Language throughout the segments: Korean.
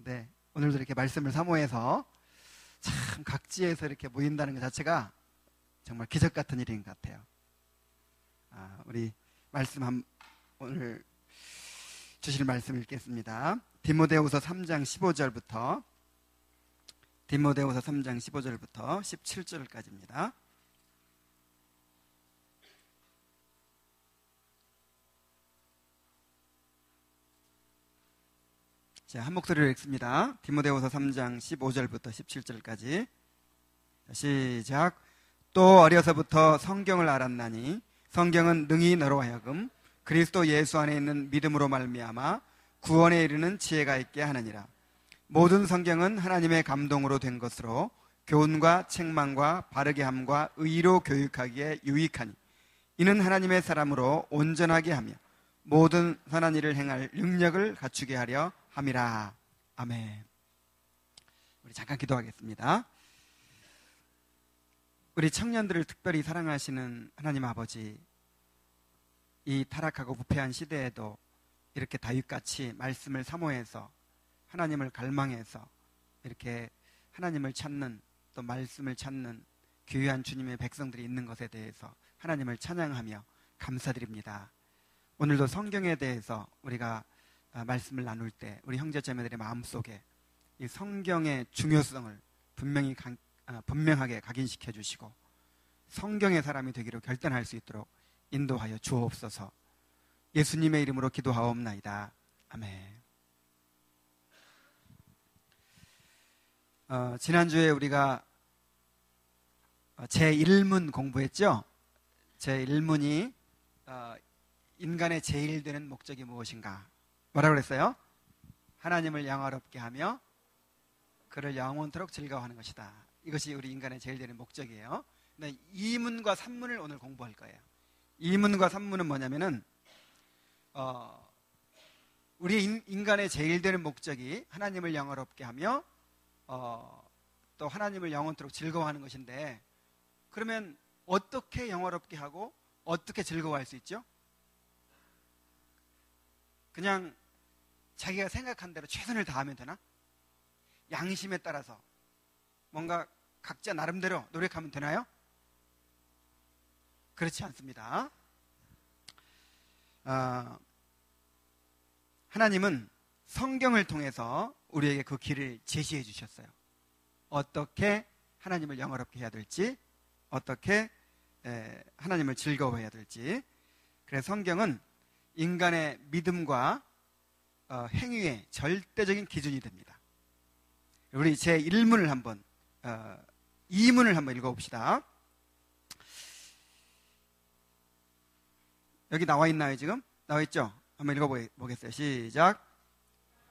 네, 오늘도 이렇게 말씀을 사모해서 참 각지에서 이렇게 모인다는 것 자체가 정말 기적 같은 일인 것 같아요. 우리 오늘 주실 말씀 읽겠습니다. 디모데후서 3장 15절부터 17절까지입니다. 자, 한 목소리로 읽습니다. 디모데후서 3장 15절부터 17절까지. 시작. 또 어려서부터 성경을 알았나니 성경은 능히 너로 하여금 그리스도 예수 안에 있는 믿음으로 말미암아 구원에 이르는 지혜가 있게 하느니라. 모든 성경은 하나님의 감동으로 된 것으로 교훈과 책망과 바르게 함과 의로 교육하기에 유익하니 이는 하나님의 사람으로 온전하게 하며 모든 선한 일을 행할 능력을 갖추게 하려 함이라. 아멘. 우리 잠깐 기도하겠습니다. 우리 청년들을 특별히 사랑하시는 하나님 아버지, 이 타락하고 부패한 시대에도 이렇게 다윗같이 말씀을 사모해서 하나님을 갈망해서 이렇게 하나님을 찾는, 또 말씀을 찾는 귀한 주님의 백성들이 있는 것에 대해서 하나님을 찬양하며 감사드립니다. 오늘도 성경에 대해서 우리가 말씀을 나눌 때 우리 형제자매들의 마음속에 이 성경의 중요성을 분명하게 각인시켜 주시고 성경의 사람이 되기로 결단할 수 있도록 인도하여 주옵소서. 예수님의 이름으로 기도하옵나이다. 아멘. 지난주에 우리가 제1문 공부했죠? 제1문이 인간의 제일 되는 목적이 무엇인가? 뭐라고 그랬어요? 하나님을 영화롭게 하며 그를 영원토록 즐거워하는 것이다. 이것이 우리 인간의 제일 되는 목적이에요. 근데 2문과 3문을 오늘 공부할 거예요. 2문과 3문은 뭐냐면은 우리 인간의 제일 되는 목적이 하나님을 영화롭게 하며 또 하나님을 영원토록 즐거워하는 것인데, 그러면 어떻게 영화롭게 하고 어떻게 즐거워할 수 있죠? 그냥 자기가 생각한 대로 최선을 다하면 되나? 양심에 따라서 뭔가 각자 나름대로 노력하면 되나요? 그렇지 않습니다. 하나님은 성경을 통해서 우리에게 그 길을 제시해 주셨어요. 어떻게 하나님을 영화롭게 해야 될지, 어떻게 하나님을 즐거워해야 될지. 그래서 성경은 인간의 믿음과 행위의 절대적인 기준이 됩니다. 우리 제1문을 한번 2문을 한번 읽어봅시다. 여기 나와 있나요? 지금? 나와 있죠? 한번 읽어보겠어요. 시작.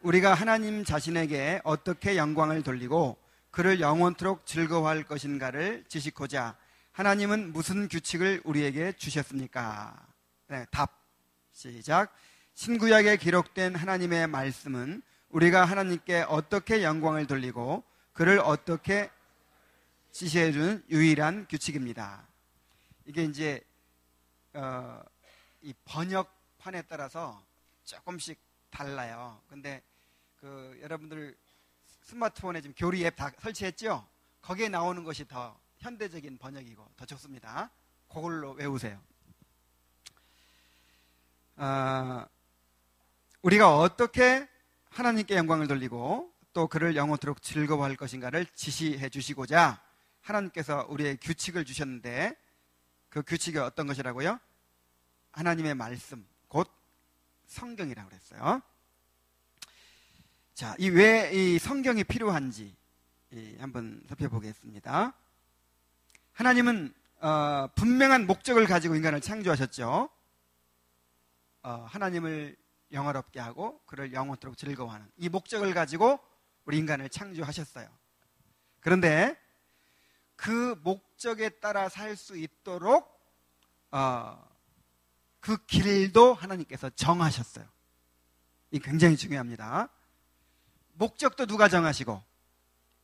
우리가 하나님 자신에게 어떻게 영광을 돌리고 그를 영원토록 즐거워할 것인가를 지식하고자 하나님은 무슨 규칙을 우리에게 주셨습니까? 네, 답. 시작. 신구약에 기록된 하나님의 말씀은 우리가 하나님께 어떻게 영광을 돌리고 그를 어떻게 지시해 주는 유일한 규칙입니다. 이게 이제 이 번역판에 따라서 조금씩 달라요. 근데 여러분들 스마트폰에 지금 교리 앱 다 설치했죠? 거기에 나오는 것이 더 현대적인 번역이고 더 좋습니다. 그걸로 외우세요. 우리가 어떻게 하나님께 영광을 돌리고 또 그를 영원토록 즐거워할 것인가를 지시해 주시고자 하나님께서 우리의 규칙을 주셨는데, 그 규칙이 어떤 것이라고요? 하나님의 말씀, 곧 성경이라고 그랬어요. 자, 왜 이 성경이 필요한지 한번 살펴보겠습니다. 하나님은 분명한 목적을 가지고 인간을 창조하셨죠. 하나님을 영화롭게 하고 그를 영원토록 즐거워하는 이 목적을 가지고 우리 인간을 창조하셨어요. 그런데 그 목적에 따라 살 수 있도록 그 길도 하나님께서 정하셨어요. 이 굉장히 중요합니다. 목적도 누가 정하시고?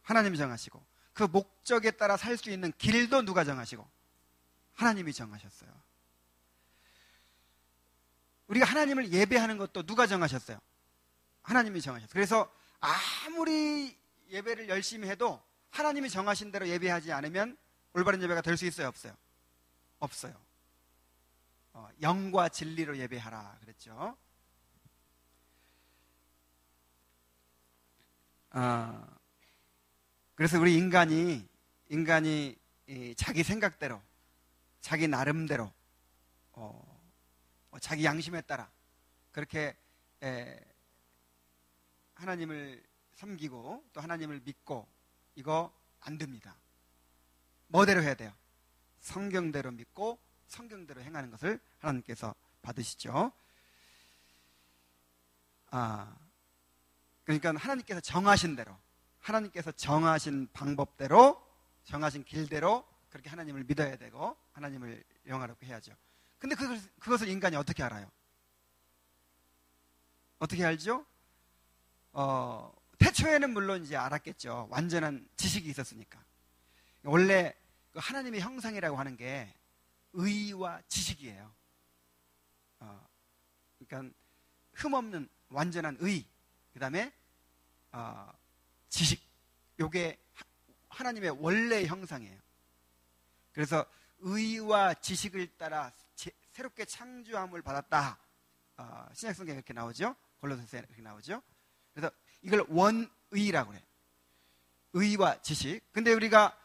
하나님이 정하시고, 그 목적에 따라 살 수 있는 길도 누가 정하시고? 하나님이 정하셨어요. 우리가 하나님을 예배하는 것도 누가 정하셨어요? 하나님이 정하셨어요. 그래서 아무리 예배를 열심히 해도 하나님이 정하신 대로 예배하지 않으면 올바른 예배가 될 수 있어요, 없어요? 없어요. 영과 진리로 예배하라 그랬죠. 그래서 우리 인간이 자기 생각대로, 자기 나름대로, 자기 양심에 따라 그렇게 하나님을 섬기고 또 하나님을 믿고, 이거 안 됩니다. 뭐대로 해야 돼요? 성경대로 믿고 성경대로 행하는 것을 하나님께서 받으시죠. 그러니까 하나님께서 정하신 대로, 하나님께서 정하신 방법대로, 정하신 길대로 그렇게 하나님을 믿어야 되고 하나님을 영화롭게 해야죠. 근데 그것을 인간이 어떻게 알아요? 어떻게 알죠? 태초에는 물론 이제 알았겠죠. 완전한 지식이 있었으니까. 원래 그 하나님의 형상이라고 하는 게 의와 지식이에요. 그러니까 흠없는 완전한 의, 그 다음에 지식, 요게 하나님의 원래 형상이에요. 그래서 의와 지식을 따라 새롭게 창조함을 받았다. 신약성경에 이렇게 나오죠. 골로새서에 이렇게 나오죠. 그래서 이걸 원의라고 해요. 의와 지식. 근데 우리가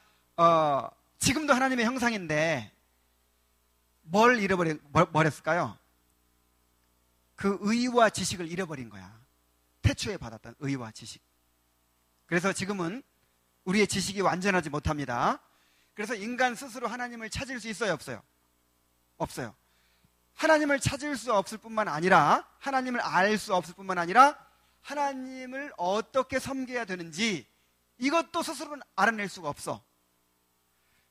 지금도 하나님의 형상인데 뭘 잃어버렸을까요? 그 의와 지식을 잃어버린 거야. 태초에 받았던 의와 지식. 그래서 지금은 우리의 지식이 완전하지 못합니다. 그래서 인간 스스로 하나님을 찾을 수 있어요, 없어요? 없어요. 하나님을 찾을 수 없을 뿐만 아니라, 하나님을 알 수 없을 뿐만 아니라 하나님을 어떻게 섬겨야 되는지 이것도 스스로는 알아낼 수가 없어.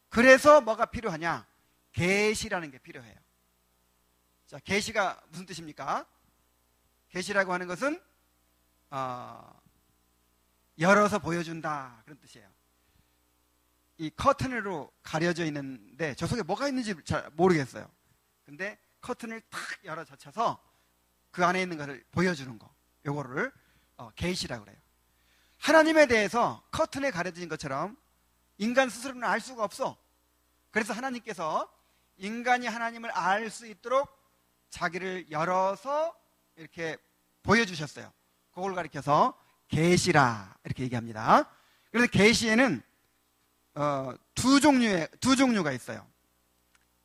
그래서 뭐가 필요하냐? 계시라는 게 필요해요. 자, 계시가 무슨 뜻입니까? 계시라고 하는 것은 열어서 보여준다, 그런 뜻이에요. 이 커튼으로 가려져 있는데 저 속에 뭐가 있는지 잘 모르겠어요. 근데 커튼을 탁 열어 젖혀서 그 안에 있는 것을 보여주는 거, 요거를 계시라고 그래요. 하나님에 대해서 커튼에 가려진 것처럼 인간 스스로는 알 수가 없어. 그래서 하나님께서 인간이 하나님을 알 수 있도록 자기를 열어서 이렇게 보여주셨어요. 그걸 가리켜서 계시라 이렇게 얘기합니다. 그래서 계시에는 두 종류가 있어요.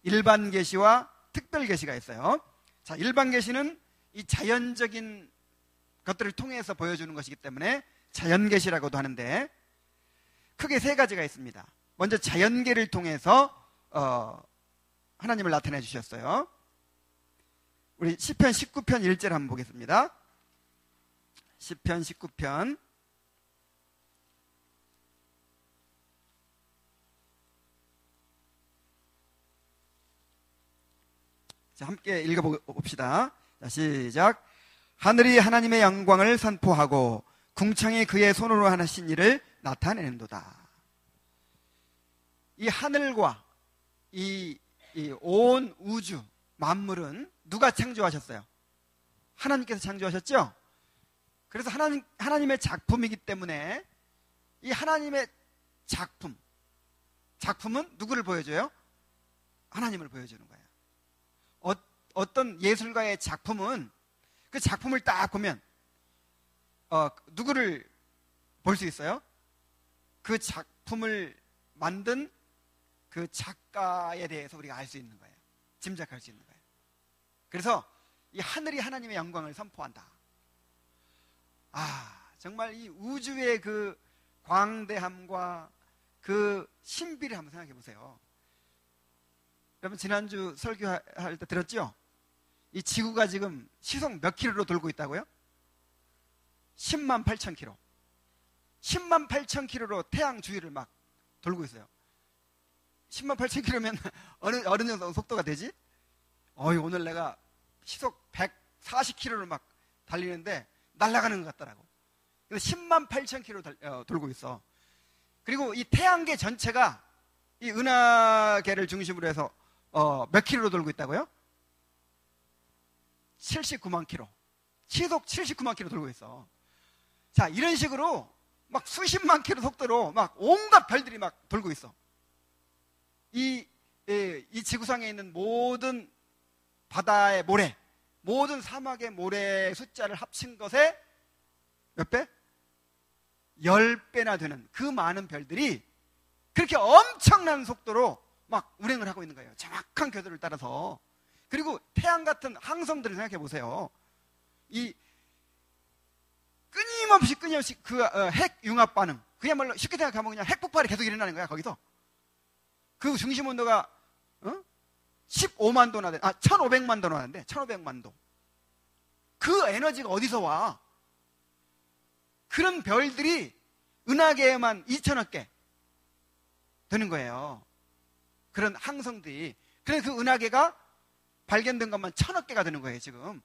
일반 계시와 특별 계시가 있어요. 자, 일반 계시는 이 자연적인 것들을 통해서 보여주는 것이기 때문에 자연 계시라고도 하는데, 크게 세 가지가 있습니다. 먼저 자연계를 통해서 하나님을 나타내 주셨어요. 우리 시편 19편 1절 한번 보겠습니다. 시편 19편 자, 함께 읽어봅시다. 자, 시작. 하늘이 하나님의 영광을 선포하고 궁창이 그의 손으로 하신 일을 나타내는도다. 이 하늘과 이 온 우주 만물은 누가 창조하셨어요? 하나님께서 창조하셨죠? 그래서 하나님의 작품이기 때문에 이 하나님의 작품은 누구를 보여줘요? 하나님을 보여주는 거예요. 어떤 예술가의 작품은 그 작품을 딱 보면 누구를 볼 수 있어요? 그 작품을 만든 그 작가에 대해서 우리가 알 수 있는 거예요. 짐작할 수 있는 거예요. 그래서 이 하늘이 하나님의 영광을 선포한다. 정말 이 우주의 그 광대함과 그 신비를 한번 생각해 보세요. 여러분 지난주 설교할 때 들었죠? 이 지구가 지금 시속 몇 킬로로 돌고 있다고요? 10만 8천 킬로. 10만 8천 킬로로 태양 주위를 막 돌고 있어요. 10만 8천 킬로면 어느 정도 속도가 되지? 오늘 내가 시속 140 킬로를 막 달리는데 날아가는 것 같더라고. 그래서 10만 8천 킬로 돌고 있어. 그리고 이 태양계 전체가 이 은하계를 중심으로 해서 몇 킬로로 돌고 있다고요? 79만 킬로. 시속 79만 킬로 돌고 있어. 자, 이런 식으로 막 수십만 킬로 속도로 막 온갖 별들이 막 돌고 있어. 이 지구상에 있는 모든 바다의 모래, 모든 사막의 모래의 숫자를 합친 것에 몇 배? 10배나 되는 그 많은 별들이 그렇게 엄청난 속도로 막 운행을 하고 있는 거예요. 정확한 궤도를 따라서. 그리고 태양 같은 항성들을 생각해 보세요. 이 끊임없이 그 핵 융합 반응, 그야말로 쉽게 생각하면 그냥 핵 폭발이 계속 일어나는 거야. 거기서 그 중심 온도가 15만 도나 1500만 도나 하는데 1500만 도. 그 에너지가 어디서 와? 그런 별들이 은하계에만 2000억 개 되는 거예요. 그런 항성들이. 그래서 그 은하계가 발견된 것만 1000억 개가 되는 거예요, 지금.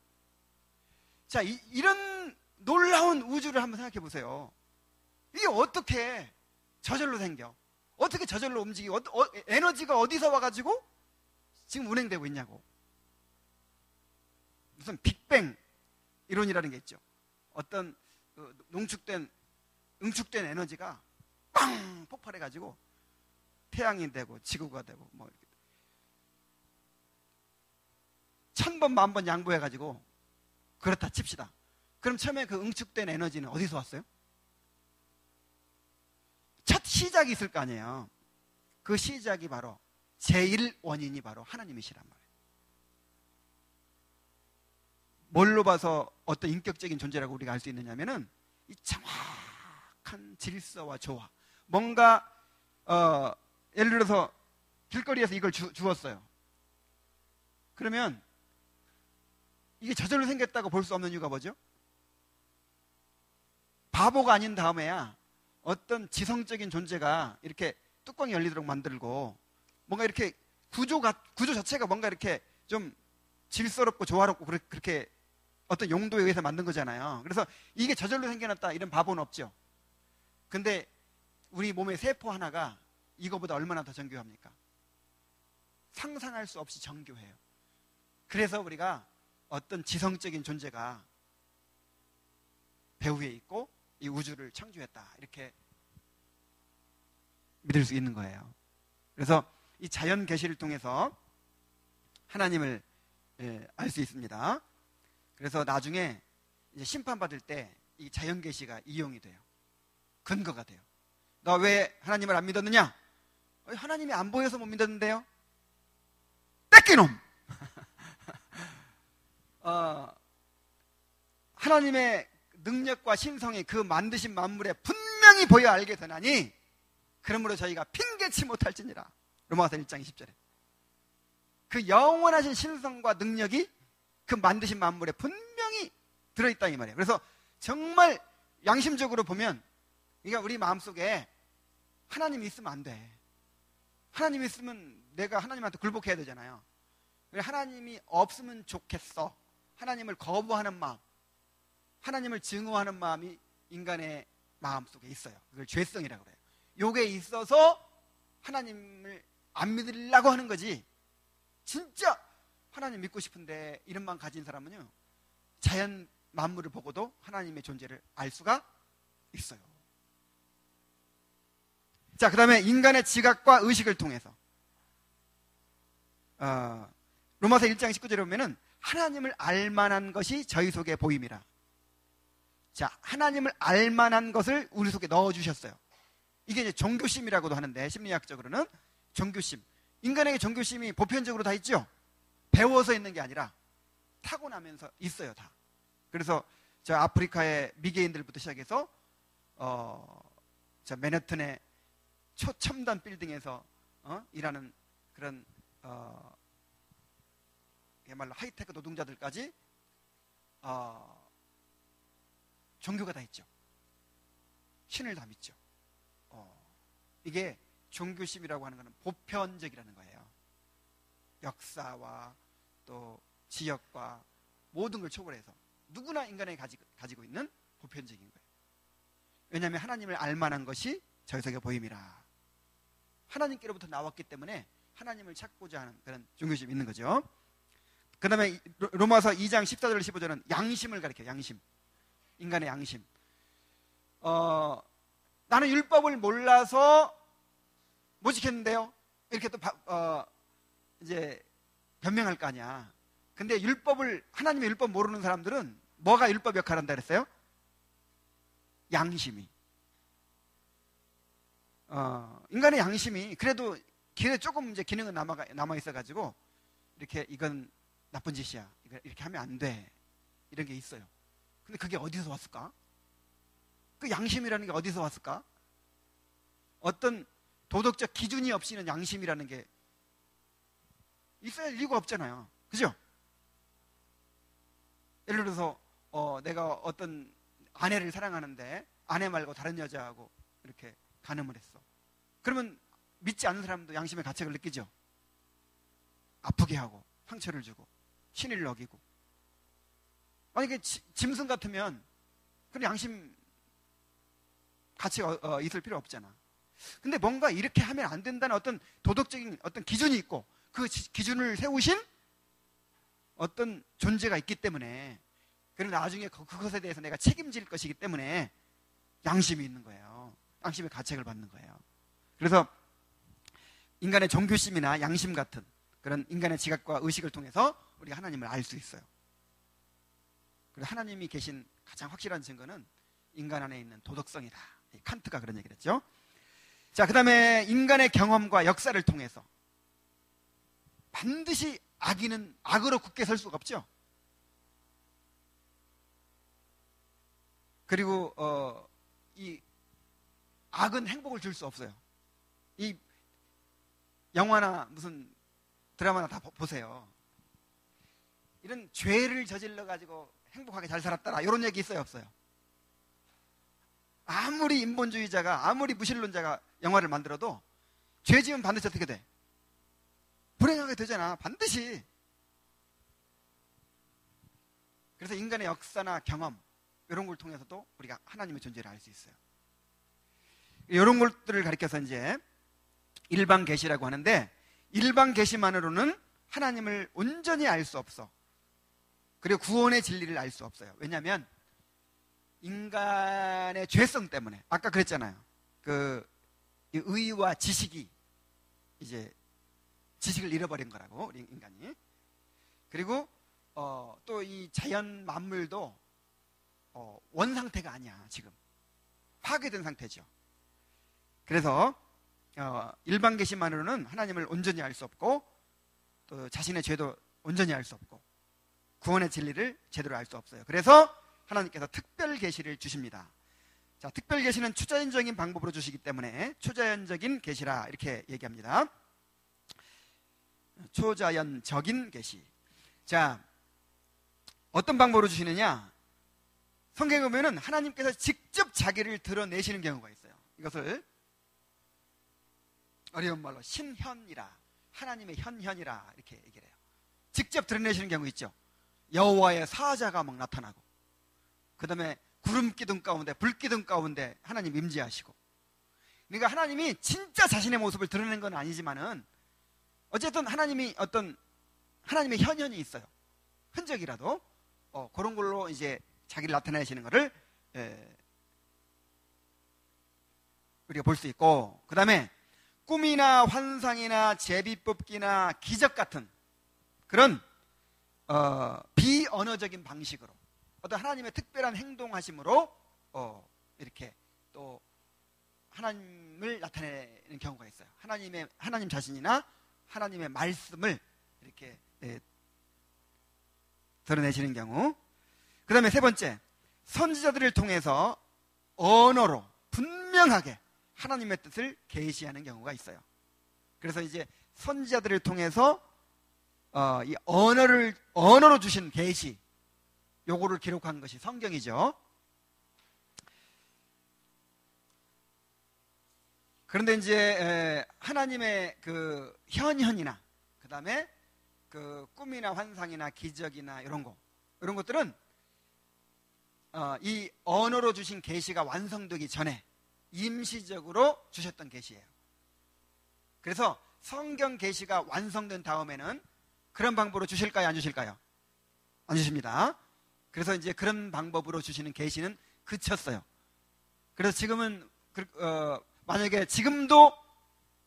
자, 이런 놀라운 우주를 한번 생각해 보세요. 이게 어떻게 저절로 생겨? 어떻게 저절로 움직이고, 에너지가 어디서 와가지고 지금 운행되고 있냐고. 무슨 빅뱅 이론이라는 게 있죠. 어떤 응축된 에너지가 빵 폭발해가지고 태양이 되고 지구가 되고 뭐 이렇게 1000번 만번 양보해가지고 그렇다 칩시다. 그럼 처음에 그 응축된 에너지는 어디서 왔어요? 첫 시작이 있을 거 아니에요. 그 시작이 바로 제일 원인이 바로 하나님이시란 말이에요. 뭘로 봐서 어떤 인격적인 존재라고 우리가 알 수 있느냐면은 이 정확한 질서와 조화. 뭔가 예를 들어서 길거리에서 이걸 주었어요. 그러면 이게 저절로 생겼다고 볼 수 없는 이유가 뭐죠? 바보가 아닌 다음에야 어떤 지성적인 존재가 이렇게 뚜껑이 열리도록 만들고 뭔가 이렇게 구조 자체가 뭔가 이렇게 좀 질서롭고 조화롭고 그렇게 어떤 용도에 의해서 만든 거잖아요. 그래서 이게 저절로 생겨났다 이런 바보는 없죠. 근데 우리 몸의 세포 하나가 이거보다 얼마나 더 정교합니까? 상상할 수 없이 정교해요. 그래서 우리가 어떤 지성적인 존재가 배후에 있고 이 우주를 창조했다 이렇게 믿을 수 있는 거예요. 그래서 이 자연 계시를 통해서 하나님을 알 수 있습니다. 그래서 나중에 이제 심판받을 때 이 자연 계시가 이용이 돼요. 근거가 돼요. 너 왜 하나님을 안 믿었느냐? 하나님이 안 보여서 못 믿었는데요. 뺏기놈! 하나님의 능력과 신성이 그 만드신 만물에 분명히 보여 알게 되나니 그러므로 저희가 핑계치 못할지니라. 로마서 1장 20절에 그 영원하신 신성과 능력이 그 만드신 만물에 분명히 들어있다 이 말이에요. 그래서 정말 양심적으로 보면 그러니까 우리 마음속에 하나님이 있으면 안 돼. 하나님이 있으면 내가 하나님한테 굴복해야 되잖아요. 하나님이 없으면 좋겠어. 하나님을 거부하는 마음, 하나님을 증오하는 마음이 인간의 마음속에 있어요. 그걸 죄성이라고 그래요. 요게 있어서 하나님을 안 믿으려고 하는 거지. 진짜 하나님 믿고 싶은데 이런 마음 가진 사람은요, 자연 만물을 보고도 하나님의 존재를 알 수가 있어요. 자, 그 다음에 인간의 지각과 의식을 통해서 로마서 1장 19절에 보면은 하나님을 알만한 것이 저희 속에 보임이라. 자, 하나님을 알만한 것을 우리 속에 넣어주셨어요. 이게 이제 종교심이라고도 하는데, 심리학적으로는 종교심. 인간에게 종교심이 보편적으로 다 있죠? 배워서 있는 게 아니라 타고나면서 있어요, 다. 그래서 저 아프리카의 미개인들부터 시작해서 저 맨해튼의 초첨단 빌딩에서 일하는 그런 그야말로 하이테크 노동자들까지 종교가 다 있죠. 신을 다 믿죠. 이게 종교심이라고 하는 것은 보편적이라는 거예요. 역사와 또 지역과 모든 걸 초월해서 누구나 인간에게 가지고 있는 보편적인 거예요. 왜냐하면 하나님을 알만한 것이 저희 속에 보임이라. 하나님께로부터 나왔기 때문에 하나님을 찾고자 하는 그런 종교심이 있는 거죠. 그 다음에 로마서 2장 14절 15절은 양심을 가리켜요. 양심. 인간의 양심. 나는 율법을 몰라서 못 지켰는데요. 이렇게 또 이제 변명할 거 아니야. 근데 하나님의 율법 모르는 사람들은 뭐가 율법 역할을 한다 그랬어요? 양심이. 인간의 양심이 그래도 조금 이제 기능은 남아 있어가지고 이렇게 이건 나쁜 짓이야. 이렇게 하면 안 돼. 이런 게 있어요. 근데 그게 어디서 왔을까? 그 양심이라는 게 어디서 왔을까? 어떤 도덕적 기준이 없이는 양심이라는 게 있어야 이유가 없잖아요. 그죠? 예를 들어서 내가 어떤 아내를 사랑하는데 아내 말고 다른 여자하고 이렇게 간음을 했어. 그러면 믿지 않는 사람도 양심의 가책을 느끼죠. 아프게 하고 상처를 주고 신의를 어기고. 만약에 짐승 같으면 그런 양심 가치가 있을 필요 없잖아. 근데 뭔가 이렇게 하면 안 된다는 어떤 도덕적인 어떤 기준이 있고 그 기준을 세우신 어떤 존재가 있기 때문에, 그리고 나중에 그것에 대해서 내가 책임질 것이기 때문에 양심이 있는 거예요. 양심의 가책을 받는 거예요. 그래서 인간의 종교심이나 양심 같은 그런 인간의 지각과 의식을 통해서 우리가 하나님을 알 수 있어요. 그리고 하나님이 계신 가장 확실한 증거는 인간 안에 있는 도덕성이다. 칸트가 그런 얘기를 했죠. 자, 그 다음에 인간의 경험과 역사를 통해서 반드시 악인은 악으로 굳게 설 수가 없죠. 그리고 이 악은 행복을 줄 수 없어요. 이 영화나 무슨 드라마나 다 보세요. 이런 죄를 저질러 가지고 행복하게 잘 살았더라 이런 얘기 있어요, 없어요? 아무리 인본주의자가 아무리 무신론자가 영화를 만들어도 죄 지으면 반드시 어떻게 돼? 불행하게 되잖아, 반드시. 그래서 인간의 역사나 경험 이런 걸 통해서도 우리가 하나님의 존재를 알 수 있어요. 이런 것들을 가리켜서 이제 일반 계시라고 하는데, 일반 계시만으로는 하나님을 온전히 알 수 없어. 그리고 구원의 진리를 알 수 없어요. 왜냐하면 인간의 죄성 때문에, 아까 그랬잖아요. 이 의와 지식이 이제 지식을 잃어버린 거라고, 우리 인간이. 그리고 또 이 자연 만물도 원상태가 아니야. 지금 파괴된 상태죠. 그래서 일반 계시만으로는 하나님을 온전히 알 수 없고, 또 자신의 죄도 온전히 알 수 없고, 구원의 진리를 제대로 알 수 없어요. 그래서 하나님께서 특별 계시를 주십니다. 자, 특별 계시는 초자연적인 방법으로 주시기 때문에 초자연적인 계시라 이렇게 얘기합니다. 초자연적인 계시. 자, 어떤 방법으로 주시느냐? 성경에 보면은 하나님께서 직접 자기를 드러내시는 경우가 있어요. 이것을 어려운 말로 신현이라, 하나님의 현현이라 이렇게 얘기를 해요. 직접 드러내시는 경우 있죠. 여호와의 사자가 막 나타나고, 그 다음에 구름 기둥 가운데, 불 기둥 가운데 하나님 임재하시고. 그러니까 하나님이 진짜 자신의 모습을 드러낸 건 아니지만은 어쨌든 하나님의 현현이 있어요. 흔적이라도 그런 걸로 이제 자기를 나타내시는 것을 우리가 볼 수 있고, 그 다음에 꿈이나 환상이나 제비뽑기나 기적 같은 그런 비언어적인 방식으로 어떤 하나님의 특별한 행동하심으로 이렇게 또 하나님을 나타내는 경우가 있어요. 하나님 자신이나 하나님의 말씀을 이렇게 드러내시는 경우. 그 다음에 세 번째, 선지자들을 통해서 언어로 분명하게 하나님의 뜻을 계시하는 경우가 있어요. 그래서 이제 선지자들을 통해서 이 언어로 주신 계시, 요거를 기록한 것이 성경이죠. 그런데 이제 하나님의 그 현현이나 그 다음에 그 꿈이나 환상이나 기적이나 이런 것들은 이 언어로 주신 계시가 완성되기 전에 임시적으로 주셨던 계시예요. 그래서 성경 계시가 완성된 다음에는 그런 방법으로 주실까요, 안 주실까요? 안 주십니다. 그래서 이제 그런 방법으로 주시는 계시는 그쳤어요. 그래서 지금은 만약에 지금도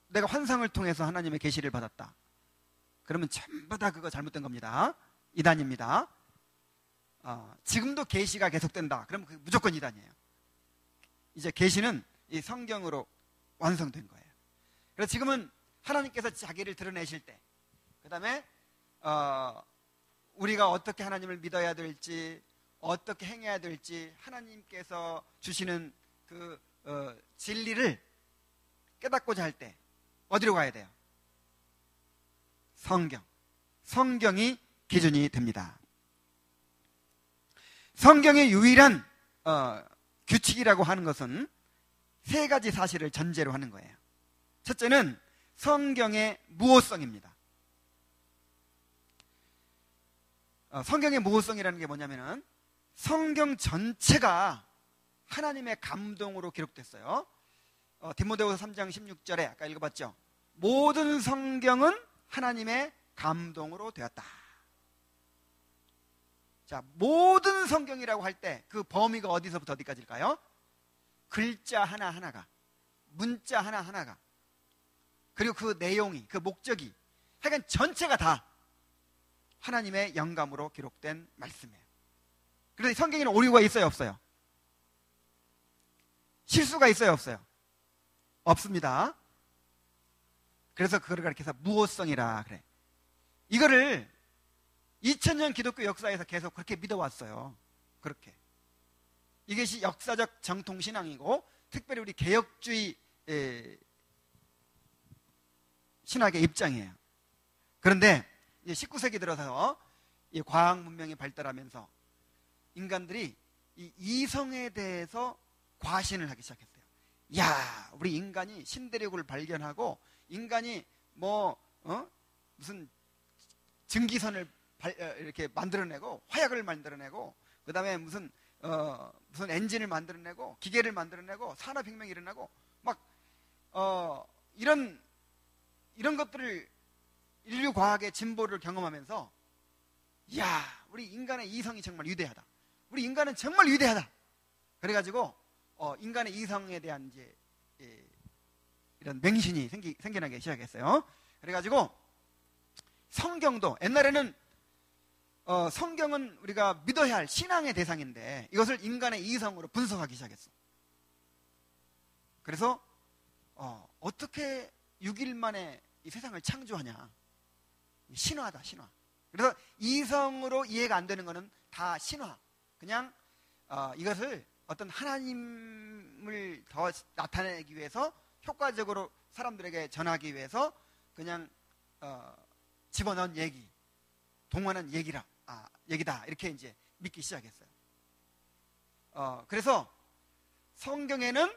내가 환상을 통해서 하나님의 계시를 받았다, 그러면 전부 다 그거 잘못된 겁니다. 이단입니다. 지금도 계시가 계속된다, 그러면 그게 무조건 이단이에요. 이제 계시는 이 성경으로 완성된 거예요. 그래서 지금은 하나님께서 자기를 드러내실 때, 그 다음에 우리가 어떻게 하나님을 믿어야 될지, 어떻게 행해야 될지 하나님께서 주시는 그 진리를 깨닫고자 할 때 어디로 가야 돼요? 성경이 기준이 됩니다. 성경의 유일한 규칙이라고 하는 것은 세 가지 사실을 전제로 하는 거예요. 첫째는 성경의 무호성입니다. 성경의 무호성이라는 게 뭐냐면은 성경 전체가 하나님의 감동으로 기록됐어요. 디모데후서 3장 16절에 아까 읽어봤죠. 모든 성경은 하나님의 감동으로 되었다. 자, 모든 성경이라고 할 때 그 범위가 어디서부터 어디까지일까요? 글자 하나하나가, 문자 하나하나가, 그리고 그 내용이, 그 목적이, 하여간 전체가 다 하나님의 영감으로 기록된 말씀이에요. 그런데 성경에는 오류가 있어요, 없어요? 실수가 있어요, 없어요? 없습니다. 그래서 그거를 가리켜서 무호성이라 그래. 이거를 2000년 기독교 역사에서 계속 그렇게 믿어왔어요. 그렇게. 이것이 역사적 정통신앙이고, 특별히 우리 개혁주의 신학의 입장이에요. 그런데 이제 19세기 들어서 이 과학 문명이 발달하면서 인간들이 이 이성에 대해서 과신을 하기 시작했어요. 야, 우리 인간이 신대륙을 발견하고, 인간이 무슨 증기선을 이렇게 만들어내고, 화약을 만들어내고, 그 다음에 무슨 엔진을 만들어내고, 기계를 만들어내고, 산업혁명이 일어나고, 막 이런 것들을, 인류 과학의 진보를 경험하면서, 야, 우리 인간의 이성이 정말 위대하다, 우리 인간은 정말 위대하다, 그래가지고 인간의 이성에 대한 이제 이런 맹신이 생겨나기 시작했어요. 그래가지고 성경도, 옛날에는 성경은 우리가 믿어야 할 신앙의 대상인데 이것을 인간의 이성으로 분석하기 시작했어. 그래서 어떻게 6일 만에 이 세상을 창조하냐, 신화다, 신화. 그래서 이성으로 이해가 안 되는 거는 다 신화. 그냥 이것을 어떤 하나님을 더 나타내기 위해서, 효과적으로 사람들에게 전하기 위해서 그냥 집어넣은 얘기, 동원한 얘기다, 이렇게 이제 믿기 시작했어요. 그래서 성경에는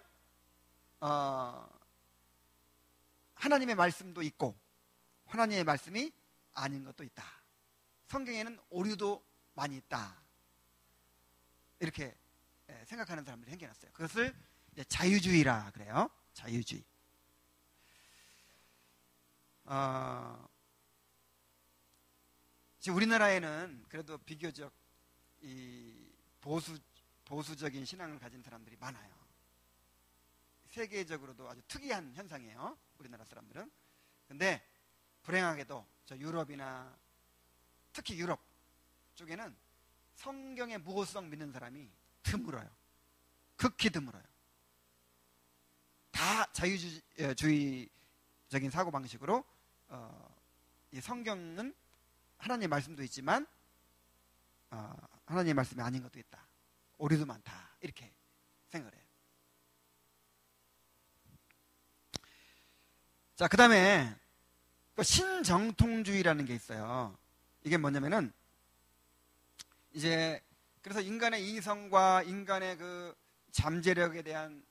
하나님의 말씀도 있고 하나님의 말씀이 아닌 것도 있다. 성경에는 오류도 많이 있다, 이렇게 생각하는 사람들이 생겨났어요. 그것을 이제 자유주의라 그래요. 자유주의. 지금 우리나라에는 그래도 비교적 이 보수적인 신앙을 가진 사람들이 많아요. 세계적으로도 아주 특이한 현상이에요, 우리나라 사람들은. 근데 불행하게도 저 유럽이나 특히 유럽 쪽에는 성경의 무호성 믿는 사람이 드물어요. 극히 드물어요. 다 자유주의적인 사고방식으로 이 성경은 하나님의 말씀도 있지만 하나님의 말씀이 아닌 것도 있다, 오류도 많다, 이렇게 생각을 해요. 자, 그 다음에 또 신정통주의라는 게 있어요. 이게 뭐냐면은 이제 그래서 인간의 이성과 인간의 그 잠재력에 대한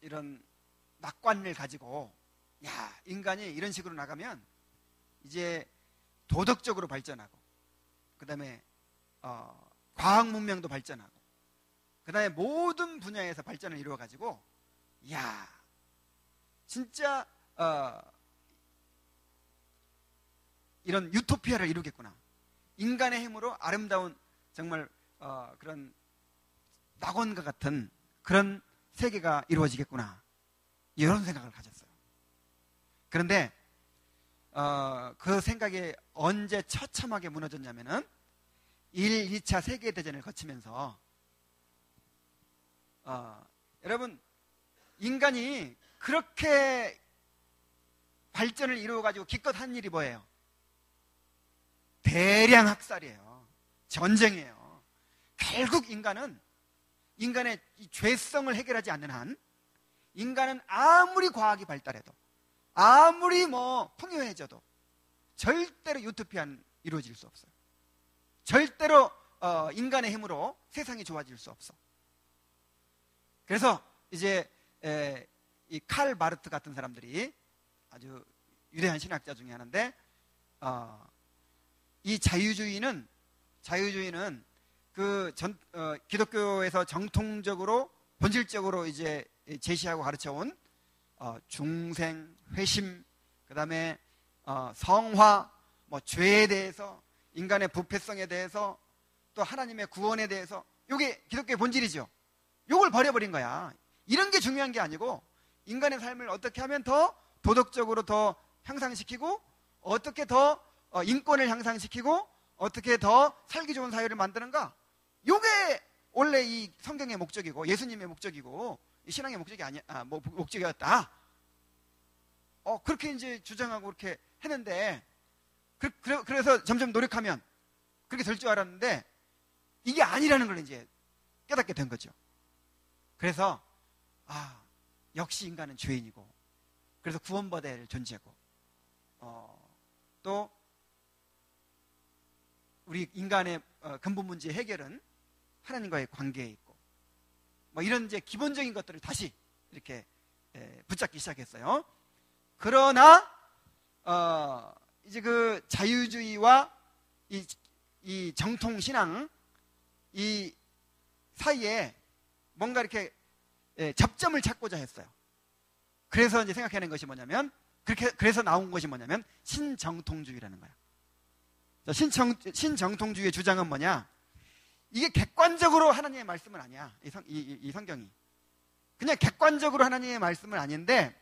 이런 낙관을 가지고, 야, 인간이 이런 식으로 나가면 이제 도덕적으로 발전하고, 그 다음에 과학 문명도 발전하고, 그 다음에 모든 분야에서 발전을 이루어가지고, 야, 진짜 이런 유토피아를 이루겠구나, 인간의 힘으로 아름다운 정말 그런 낙원과 같은 그런 세계가 이루어지겠구나, 이런 생각을 가졌어요. 그런데 그 생각이 언제 처참하게 무너졌냐면은 1, 2차 세계대전을 거치면서 여러분, 인간이 그렇게 발전을 이루어가지고 기껏 한 일이 뭐예요? 대량 학살이에요. 전쟁이에요. 결국 인간의 이 죄성을 해결하지 않는 한, 인간은 아무리 과학이 발달해도, 아무리 풍요해져도 절대로 유토피아는 이루어질 수 없어요. 절대로 인간의 힘으로 세상이 좋아질 수 없어. 그래서 이제 이 칼 마르트 같은 사람들이, 아주 위대한 신학자 중에 하나인데, 이 자유주의는 기독교에서 정통적으로 본질적으로 이제 제시하고 가르쳐온 중생, 회심, 그 다음에 성화, 죄에 대해서, 인간의 부패성에 대해서, 또 하나님의 구원에 대해서, 이게 기독교의 본질이죠. 이걸 버려버린 거야. 이런 게 중요한 게 아니고, 인간의 삶을 어떻게 하면 더 도덕적으로 더 향상시키고, 어떻게 더 인권을 향상시키고, 어떻게 더 살기 좋은 사회를 만드는가, 이게 원래 이 성경의 목적이고 예수님의 목적이고 이 신앙의 목적이 목적이었다. 그렇게 이제 주장하고 그렇게 했는데, 그래서 점점 노력하면 그렇게 될 줄 알았는데 이게 아니라는 걸 이제 깨닫게 된 거죠. 그래서 역시 인간은 죄인이고, 그래서 구원받아야 할 존재고, 또 우리 인간의 근본 문제 해결은 하나님과의 관계에 있고, 이런 이제 기본적인 것들을 다시 이렇게 붙잡기 시작했어요. 그러나 이제 그 자유주의와 이 정통 신앙 이 사이에 뭔가 이렇게 접점을 찾고자 했어요. 그래서 이제 생각해낸 것이 뭐냐면, 그래서 나온 것이 뭐냐면 신정통주의라는 거야. 신정통주의의 주장은 뭐냐? 이게 객관적으로 하나님의 말씀은 아니야. 이 성경이 그냥 객관적으로 하나님의 말씀은 아닌데,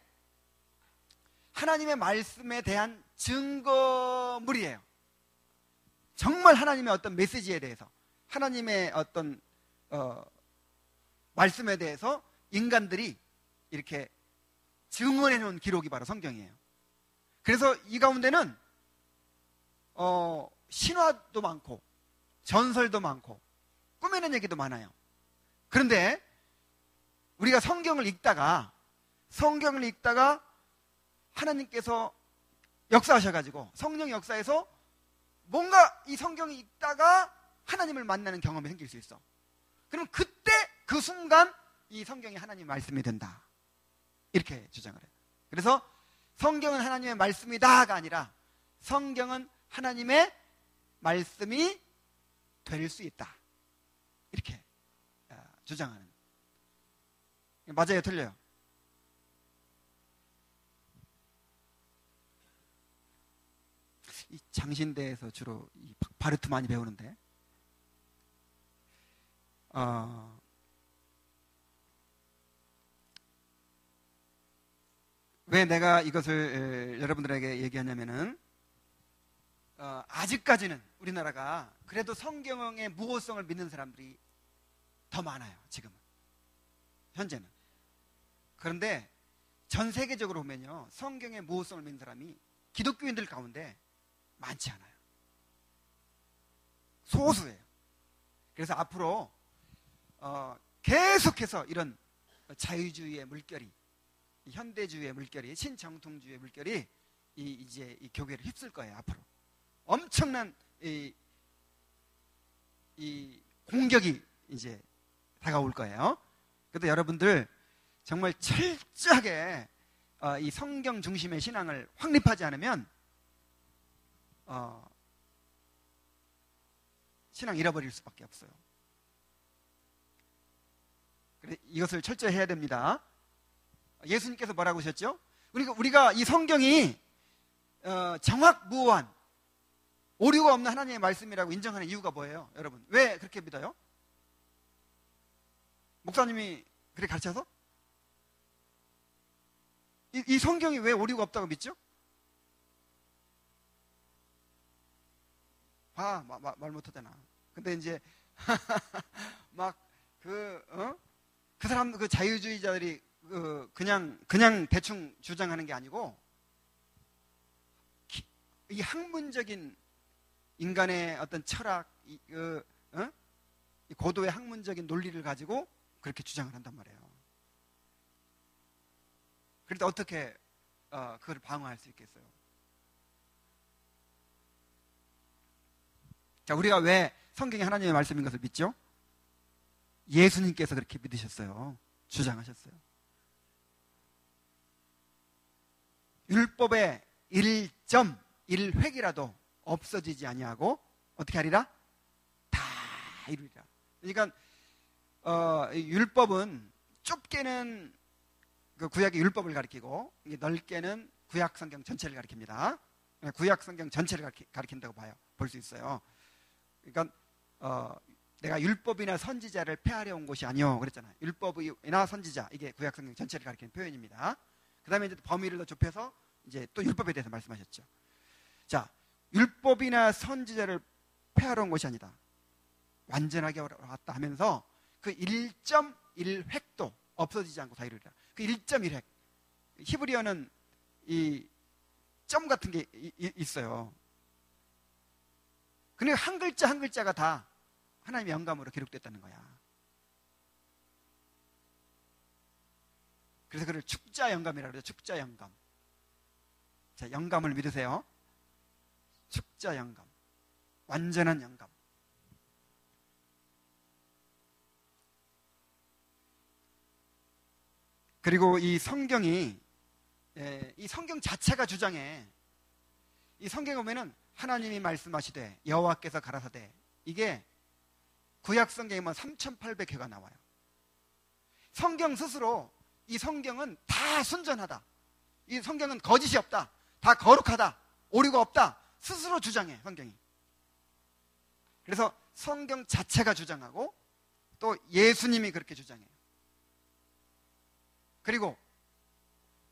하나님의 말씀에 대한 증거물이에요. 정말 하나님의 어떤 메시지에 대해서, 하나님의 어떤 말씀에 대해서 인간들이 이렇게 증언해 놓은 기록이 바로 성경이에요. 그래서 이 가운데는 신화도 많고 전설도 많고 꾸며낸 얘기도 많아요. 그런데 우리가 성경을 읽다가 하나님께서 역사하셔가지고, 성령 역사에서 뭔가 이 성경을 읽다가 하나님을 만나는 경험이 생길 수 있어. 그럼 그때 그 순간 이 성경이 하나님의 말씀이 된다, 이렇게 주장을 해요. 그래서 성경은 하나님의 말씀이다가 아니라 성경은 하나님의 말씀이 될 수 있다, 이렇게 주장하는. 맞아요, 틀려요? 이 장신대에서 주로 이 바르트 많이 배우는데, 왜 내가 이것을 여러분들에게 얘기하냐면은, 아직까지는 우리나라가 그래도 성경의 무호성을 믿는 사람들이 더 많아요, 지금은, 현재는. 그런데 전 세계적으로 보면요, 성경의 무호성을 믿는 사람이 기독교인들 가운데 많지 않아요. 소수예요. 그래서 앞으로 계속해서 이런 자유주의의 물결이, 현대주의의 물결이, 신정통주의의 물결이 이제 이 교회를 휩쓸 거예요. 앞으로 엄청난 이 공격이 이제 다가올 거예요. 그래도 여러분들 정말 철저하게 이 성경 중심의 신앙을 확립하지 않으면 신앙 잃어버릴 수밖에 없어요. 그래, 이것을 철저히 해야 됩니다. 예수님께서 뭐라고 하셨죠? 우리가 이 성경이 정확무오한 오류가 없는 하나님의 말씀이라고 인정하는 이유가 뭐예요, 여러분? 왜 그렇게 믿어요? 목사님이 그렇게 가르쳐서? 이 성경이 왜 오류가 없다고 믿죠? 말 못하잖아. 근데 이제 막 그 사람 그 자유주의자들이 그냥 대충 주장하는 게 아니고 이 학문적인 인간의 어떤 철학, 이 고도의 학문적인 논리를 가지고 그렇게 주장을 한단 말이에요. 그런데 어떻게 그걸 방어할 수 있겠어요? 자, 우리가 왜 성경이 하나님의 말씀인 것을 믿죠? 예수님께서 그렇게 믿으셨어요. 주장하셨어요. 율법의 1.1획이라도 없어지지 아니하고 어떻게 하리라? 다 이루리라. 그러니까 율법은 좁게는 그 구약의 율법을 가리키고 넓게는 구약 성경 전체를 가리킵니다. 구약 성경 전체를 가리킨다고 볼 수 있어요. 그러니까 내가 율법이나 선지자를 폐하려 온 것이 아니요 그랬잖아요. 율법이나 선지자, 이게 구약 성경 전체를 가리키는 표현입니다. 그 다음에 이제 범위를 더 좁혀서 이제 또 율법에 대해서 말씀하셨죠. 자, 율법이나 선지자를 폐하러 온 것이 아니다. 완전하게 왔다 하면서 그 1.1획도 없어지지 않고 다 이루리라. 그 1.1획. 히브리어는 이 점 같은 게 있어요. 근데 한 글자 한 글자가 다 하나님의 영감으로 기록됐다는 거야. 그래서 그를 축자 영감이라고 그러죠. 축자 영감. 자, 영감을 믿으세요. 축자 영감. 완전한 영감. 그리고 이 성경이 이 성경 자체가 주장해. 이 성경에 보면은 하나님이 말씀하시되 여호와께서 가라사대, 이게 구약 성경에 보면 3,800회가 나와요. 성경 스스로 이 성경은 다 순전하다, 이 성경은 거짓이 없다, 다 거룩하다, 오류가 없다 스스로 주장해 성경이. 그래서 성경 자체가 주장하고 또 예수님이 그렇게 주장해요. 그리고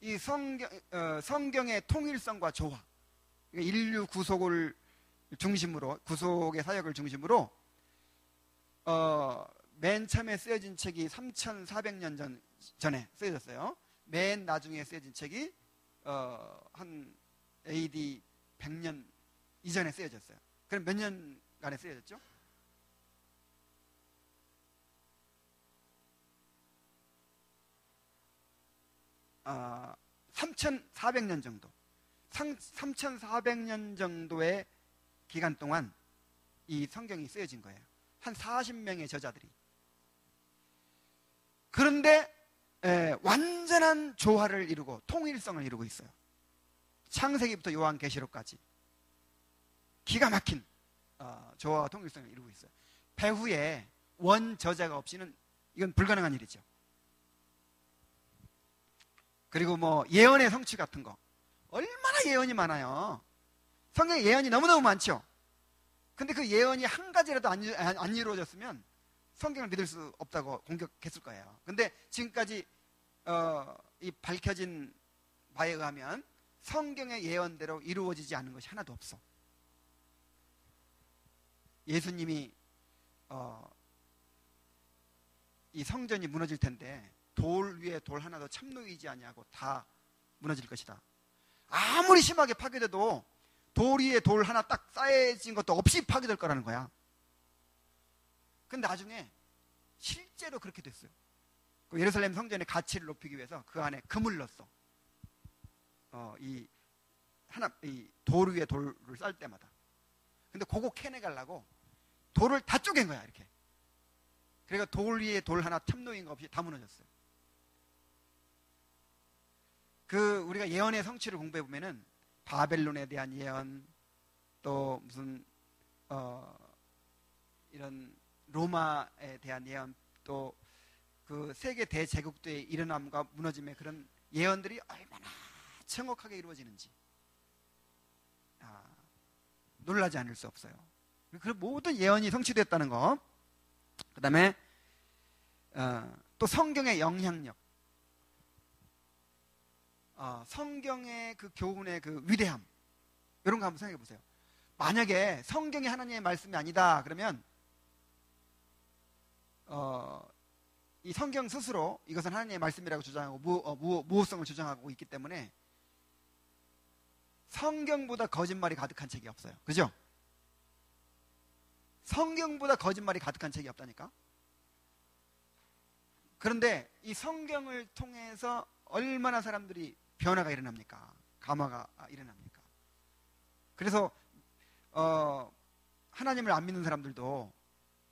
이 성경의 통일성과 조화, 인류 구속을 중심으로, 구속의 사역을 중심으로 맨 처음에 쓰여진 책이 3,400년 전에 쓰여졌어요. 맨 나중에 쓰여진 책이 한 AD 100년 이전에 쓰여졌어요. 그럼 몇 년간에 쓰여졌죠? 아, 3,400년 정도. 3,400년 정도의 기간 동안 이 성경이 쓰여진 거예요. 한 40명의 저자들이. 그런데 완전한 조화를 이루고 통일성을 이루고 있어요. 창세기부터 요한계시록까지 기가 막힌 조화와 통일성을 이루고 있어요. 배후에 원 저자가 없이는 이건 불가능한 일이죠. 그리고 뭐 예언의 성취 같은 거, 얼마나 예언이 많아요. 성경에 예언이 너무너무 많죠. 근데 그 예언이 한 가지라도 안 이루어졌으면 성경을 믿을 수 없다고 공격했을 거예요. 근데 지금까지 이 밝혀진 바에 의하면 성경의 예언대로 이루어지지 않은 것이 하나도 없어. 예수님이 이 성전이 무너질 텐데 돌 위에 돌 하나도 참놓이지 아니하고 다 무너질 것이다. 아무리 심하게 파괴돼도 돌 위에 돌 하나 딱 쌓여진 것도 없이 파괴될 거라는 거야. 근데 나중에 실제로 그렇게 됐어요. 그 예루살렘 성전의 가치를 높이기 위해서 그 안에 금을 넣었어. 이 돌 위에 돌을 쌓을 때마다. 근데 그거 캐내가려고 돌을 다 쪼갠 거야, 이렇게. 그러니까 돌 위에 돌 하나 참놓인 거 없이 다 무너졌어요. 우리가 예언의 성취를 공부해 보면은 바벨론에 대한 예언, 또 무슨 이런 로마에 대한 예언, 또 그 세계 대제국대의 일어남과 무너짐의 그런 예언들이 얼마나 정확하게 이루어지는지 놀라지 않을 수 없어요. 그 모든 예언이 성취됐다는 거. 그 다음에 또 성경의 영향력, 성경의 그 교훈의 그 위대함, 이런 거 한번 생각해 보세요. 만약에 성경이 하나님의 말씀이 아니다 그러면 이 성경 스스로 이것은 하나님의 말씀이라고 주장하고 무호성을 주장하고 있기 때문에 성경보다 거짓말이 가득한 책이 없어요. 그죠? 성경보다 거짓말이 가득한 책이 없다니까. 그런데 이 성경을 통해서 얼마나 사람들이 변화가 일어납니까? 감화가 일어납니까? 그래서 하나님을 안 믿는 사람들도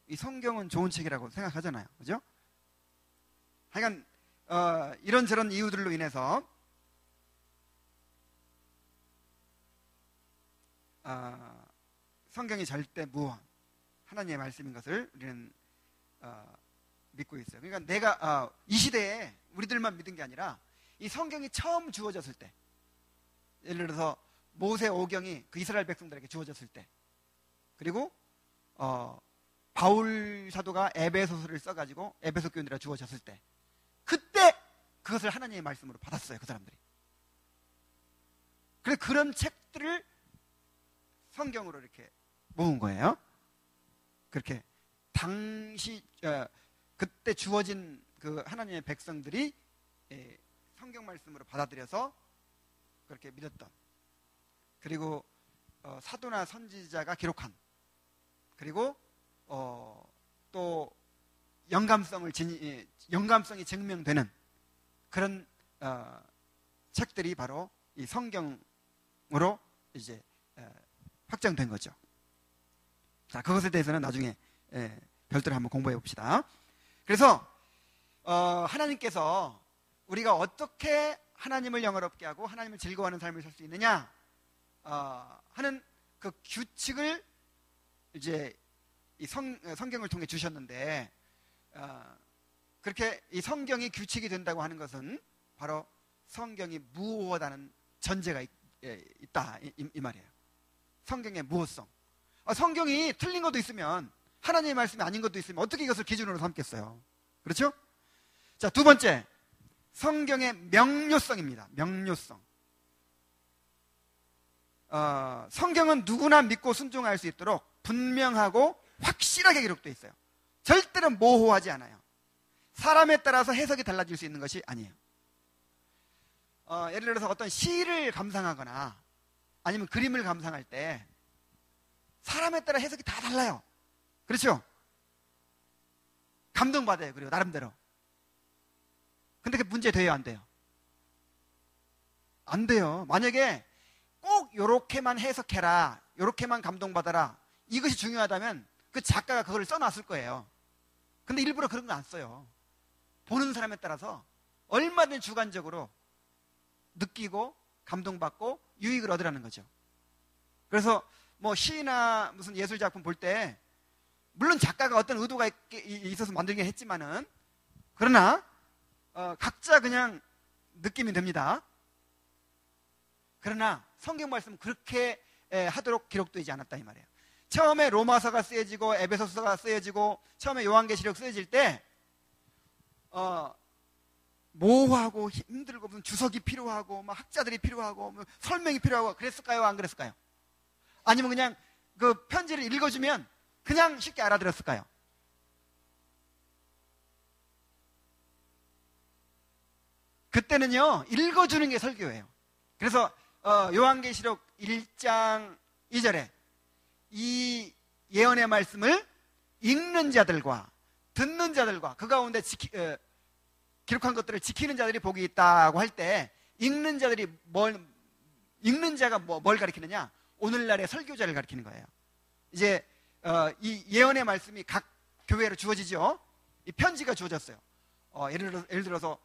이 성경은 좋은 책이라고 생각하잖아요. 그죠? 하여간 이런저런 이유들로 인해서 성경이 절대 무한 하나님의 말씀인 것을 우리는 믿고 있어요. 그러니까 내가 이 시대에 우리들만 믿은 게 아니라 이 성경이 처음 주어졌을 때, 예를 들어서 모세오경이 그 이스라엘 백성들에게 주어졌을 때, 그리고 바울 사도가 에베소서를 써가지고 에베소 교인들에게 주어졌을 때, 그때 그것을 하나님의 말씀으로 받았어요. 그 사람들이. 그래서 그런 책들을 성경으로 이렇게 모은 거예요. 그렇게 당시 그때 주어진 그 하나님의 백성들이 성경 말씀으로 받아들여서 그렇게 믿었던, 그리고 사도나 선지자가 기록한, 그리고 또 영감성이 증명되는 그런 책들이 바로 이 성경으로 이제 확정된 거죠. 자, 그것에 대해서는 나중에 별도로 한번 공부해 봅시다. 그래서 하나님께서 우리가 어떻게 하나님을 영화롭게 하고 하나님을 즐거워하는 삶을 살 수 있느냐 하는 그 규칙을 이제 이 성경을 통해 주셨는데, 그렇게 이 성경이 규칙이 된다고 하는 것은 바로 성경이 무호하다는 전제가 있다 이 말이에요. 성경의 무호성. 성경이 틀린 것도 있으면, 하나님의 말씀이 아닌 것도 있으면 어떻게 이것을 기준으로 삼겠어요? 그렇죠? 자, 두 번째, 성경의 명료성입니다. 명료성. 성경은 누구나 믿고 순종할 수 있도록 분명하고 확실하게 기록되어 있어요. 절대로 모호하지 않아요. 사람에 따라서 해석이 달라질 수 있는 것이 아니에요. 예를 들어서 어떤 시를 감상하거나 아니면 그림을 감상할 때 사람에 따라 해석이 다 달라요. 그렇죠? 감동받아요. 그리고 나름대로. 근데 그게 문제 돼요? 안 돼요? 안 돼요. 만약에 꼭 요렇게만 해석해라, 요렇게만 감동받아라, 이것이 중요하다면 그 작가가 그걸 써놨을 거예요. 근데 일부러 그런 거 안 써요. 보는 사람에 따라서 얼마든지 주관적으로 느끼고 감동받고 유익을 얻으라는 거죠. 그래서 뭐 시나 무슨 예술작품 볼 때 물론 작가가 어떤 의도가 있어서 만들긴 했지만은, 그러나 각자 그냥 느낌이 됩니다. 그러나 성경 말씀은 그렇게 하도록 기록되지 않았다 이 말이에요. 처음에 로마서가 쓰여지고 에베소서가 쓰여지고 처음에 요한계시록 쓰여질 때 모호하고 힘들고 무슨 주석이 필요하고 막 학자들이 필요하고 뭐 설명이 필요하고 그랬을까요? 안 그랬을까요? 아니면 그냥 그 편지를 읽어주면 그냥 쉽게 알아들었을까요? 그때는요, 읽어주는 게 설교예요. 그래서 요한계시록 1장 2절에 이 예언의 말씀을 읽는 자들과 듣는 자들과 그 가운데 기록한 것들을 지키는 자들이 복이 있다고 할 때, 읽는 자가 뭘 가리키느냐? 오늘날의 설교자를 가리키는 거예요. 이제 이 예언의 말씀이 각 교회로 주어지죠. 이 편지가 주어졌어요. 예를 들어서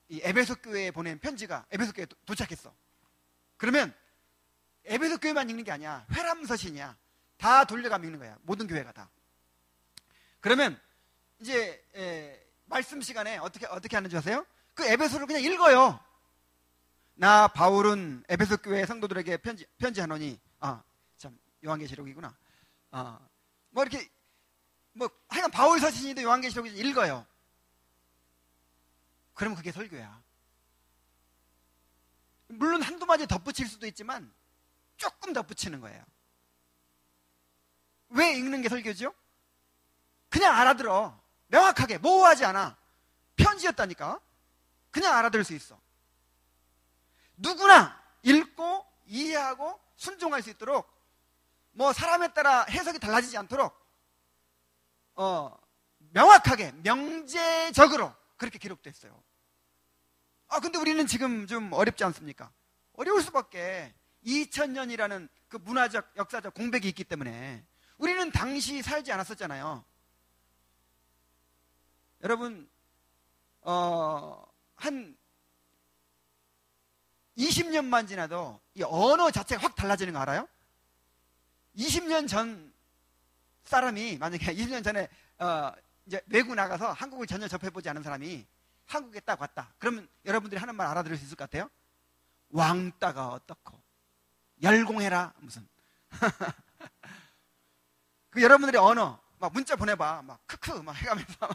이 에베소 교회에 보낸 편지가 에베소 교회에 도착했어. 그러면 에베소 교회만 읽는 게 아니야. 회람서신이야. 다 돌려가면 읽는 거야. 모든 교회가 다. 그러면 이제 말씀 시간에 어떻게 하는지 아세요? 그 에베소를 그냥 읽어요. 나 바울은 에베소 교회 성도들에게 편지하노니, 참 요한계시록이구나. 뭐 이렇게 뭐 하여간 바울 서신이도 요한계시록을 읽어요. 그러면 그게 설교야. 물론 한두 마디 덧붙일 수도 있지만 조금 덧붙이는 거예요. 왜 읽는 게 설교죠? 그냥 알아들어. 명확하게 모호하지 않아. 편지였다니까. 그냥 알아들을 수 있어. 누구나 읽고 이해하고 순종할 수 있도록, 뭐 사람에 따라 해석이 달라지지 않도록 명확하게 명제적으로 그렇게 기록됐어요. 근데 우리는 지금 좀 어렵지 않습니까? 어려울 수밖에. 2000년이라는 그 문화적 역사적 공백이 있기 때문에. 우리는 당시 살지 않았었잖아요. 여러분 한 20년만 지나도 이 언어 자체가 확 달라지는 거 알아요? 20년 전 사람이, 만약에 20년 전에 이제 외국 나가서 한국을 전혀 접해보지 않은 사람이 한국에 딱 왔다. 그러면 여러분들이 하는 말 알아들을 수 있을 것 같아요? 왕따가 어떻고, 열공해라 무슨. 그 여러분들의 언어 막 문자 보내봐. 막 크크 막 해가면서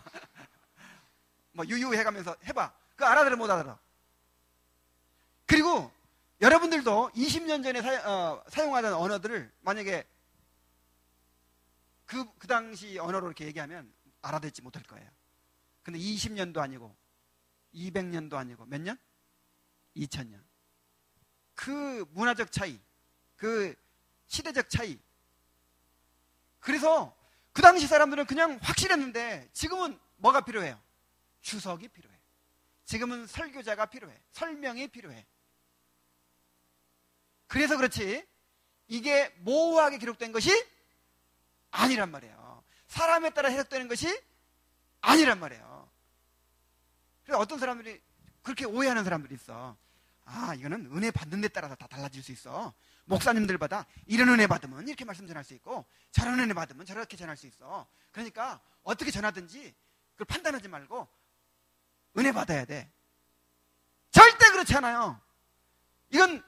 뭐 유유 해가면서 해봐. 그거 알아들어 못 알아들어. 그리고 여러분들도 20년 전에 사용하던 언어들을 만약에 그 당시 언어로 이렇게 얘기하면 알아듣지 못할 거예요. 근데 20년도 아니고 200년도 아니고 몇 년? 2000년. 그 문화적 차이, 그 시대적 차이. 그래서 그 당시 사람들은 그냥 확실했는데 지금은 뭐가 필요해요? 주석이 필요해. 지금은 설교자가 필요해. 설명이 필요해. 그래서 그렇지 이게 모호하게 기록된 것이 아니란 말이에요. 사람에 따라 해석되는 것이 아니란 말이에요. 그래서 어떤 사람들이 그렇게 오해하는 사람들이 있어. 이거는 은혜 받는 데 따라서 다 달라질 수 있어. 목사님들마다 이런 은혜 받으면 이렇게 말씀 전할 수 있고 저런 은혜 받으면 저렇게 전할 수 있어. 그러니까 어떻게 전하든지 그걸 판단하지 말고 은혜 받아야 돼. 절대 그렇지 않아요. 이건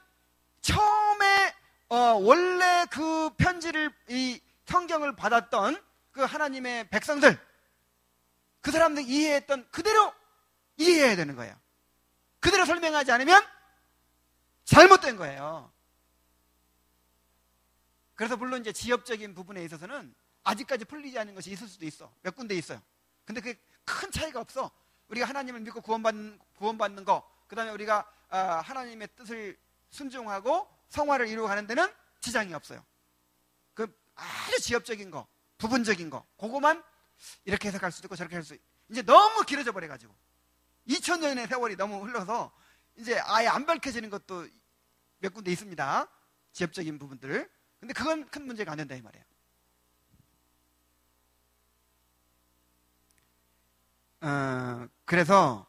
처음에 원래 그 편지를, 이 성경을 받았던 그 하나님의 백성들, 그 사람들이 이해했던 그대로 이해해야 되는 거예요. 그대로 설명하지 않으면 잘못된 거예요. 그래서 물론 이제 지엽적인 부분에 있어서는 아직까지 풀리지 않은 것이 있을 수도 있어. 몇 군데 있어요. 근데 그게 큰 차이가 없어. 우리가 하나님을 믿고 구원받는 거, 그 다음에 우리가 하나님의 뜻을 순종하고 성화를 이루어가는 데는 지장이 없어요. 그 아주 지엽적인 거, 부분적인 거, 그거만 이렇게 해석할 수도 있고 저렇게 할 수 있고, 이제 너무 길어져 버려가지고 2000년의 세월이 너무 흘러서 이제 아예 안 밝혀지는 것도 몇 군데 있습니다. 지엽적인 부분들. 근데 그건 큰 문제가 안 된다 이 말이에요. 그래서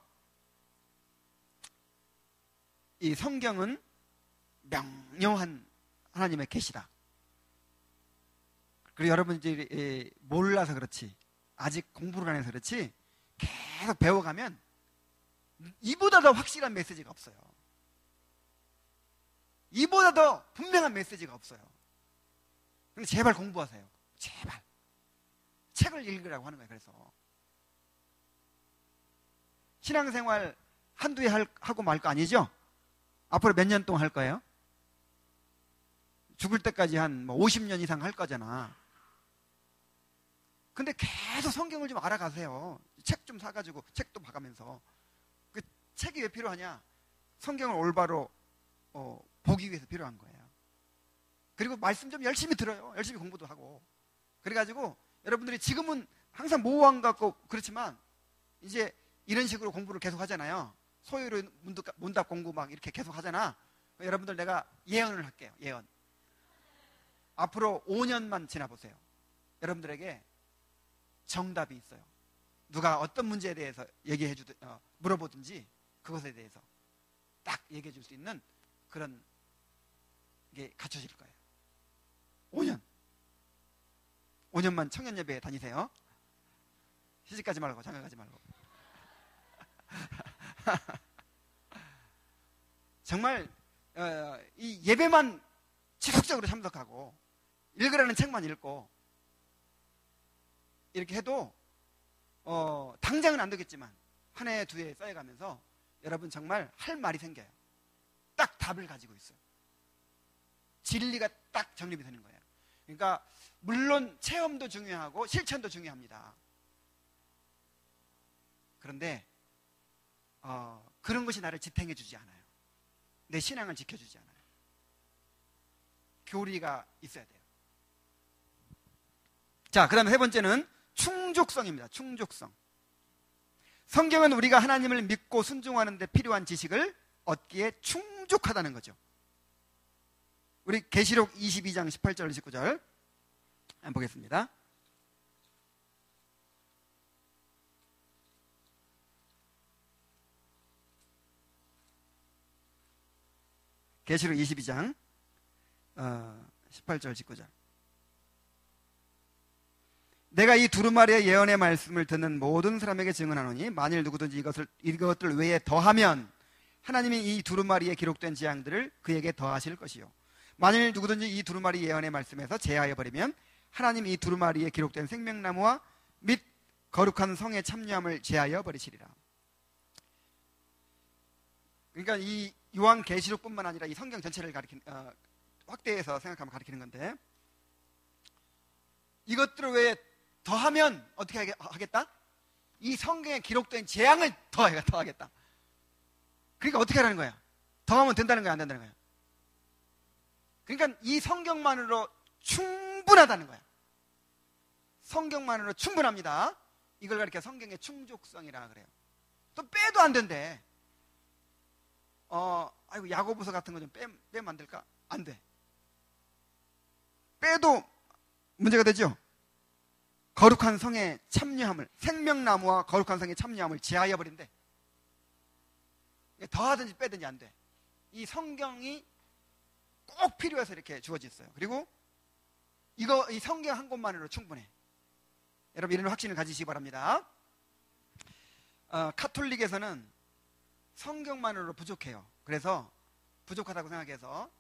이 성경은 명료한 하나님의 계시다. 그리고 여러분들이 몰라서 그렇지, 아직 공부를 안 해서 그렇지, 계속 배워가면 이보다 더 확실한 메시지가 없어요. 이보다 더 분명한 메시지가 없어요. 그러니까 제발 공부하세요. 제발. 책을 읽으라고 하는 거예요. 그래서 신앙생활 한두 해 하고 말 거 아니죠? 앞으로 몇 년 동안 할 거예요? 죽을 때까지 한 50년 이상 할 거잖아. 근데 계속 성경을 좀 알아가세요. 책 좀 사가지고 책도 봐가면서. 그 책이 왜 필요하냐? 성경을 올바로 보기 위해서 필요한 거예요. 그리고 말씀 좀 열심히 들어요. 열심히 공부도 하고. 그래가지고 여러분들이 지금은 항상 모호한 것 같고 그렇지만 이제 이런 식으로 공부를 계속 하잖아요. 소유로 문답 공부 막 이렇게 계속 하잖아. 여러분들 내가 예언을 할게요. 예언. 앞으로 5년만 지나보세요. 여러분들에게 정답이 있어요. 누가 어떤 문제에 대해서 물어보든지 그것에 대해서 딱 얘기해 줄 수 있는 그런 게 갖춰질 거예요. 5년만 청년예배 다니세요. 시집가지 말고 장가가지 말고. 정말 이 예배만 지속적으로 참석하고 읽으라는 책만 읽고, 이렇게 해도 당장은 안 되겠지만 한 해, 두 해 쌓여가면서 여러분 정말 할 말이 생겨요. 딱 답을 가지고 있어요. 진리가 딱 정립이 되는 거예요. 그러니까 물론 체험도 중요하고 실천도 중요합니다. 그런데 그런 것이 나를 지탱해 주지 않아요. 내 신앙을 지켜주지 않아요. 교리가 있어야 돼요. 자, 그 다음에 세 번째는 충족성입니다. 충족성. 성경은 우리가 하나님을 믿고 순종하는 데 필요한 지식을 얻기에 충족하다는 거죠. 우리 계시록 22장 18절 19절 한번 보겠습니다. 계시록 22장 18절 19절. 내가 이 두루마리의 예언의 말씀을 듣는 모든 사람에게 증언하노니 만일 누구든지 이것들 외에 더하면 하나님이 이 두루마리에 기록된 재앙들을 그에게 더하실 것이요, 만일 누구든지 이 두루마리 예언의 말씀에서 제하여 버리면 하나님이 이 두루마리에 기록된 생명나무와 및 거룩한 성의 참여함을 제하여 버리시리라. 그러니까 이 요한계시록뿐만 아니라 이 성경 전체를 확대해서 생각하면 가리키는 건데, 이것들을 왜 더하면 어떻게 하겠다? 이 성경에 기록된 재앙을 더하겠다. 그러니까 어떻게 하라는 거야? 더하면 된다는 거야, 안 된다는 거야? 그러니까 이 성경만으로 충분하다는 거야. 성경만으로 충분합니다. 이걸 가리켜 성경의 충족성이라 그래요. 또 빼도 안 된대. 아이고 야고보서 같은 거 좀 빼면 안 될까? 안 돼. 빼도 문제가 되죠. 거룩한 성의 참여함을, 생명나무와 거룩한 성의 참여함을 제하여 버린대. 더하든지 빼든지 안 돼. 이 성경이 꼭 필요해서 이렇게 주어졌어요. 그리고 이 성경 한 권만으로 충분해. 여러분 이런 확신을 가지시기 바랍니다. 카톨릭에서는 성경만으로 부족해요. 그래서 부족하다고 생각해서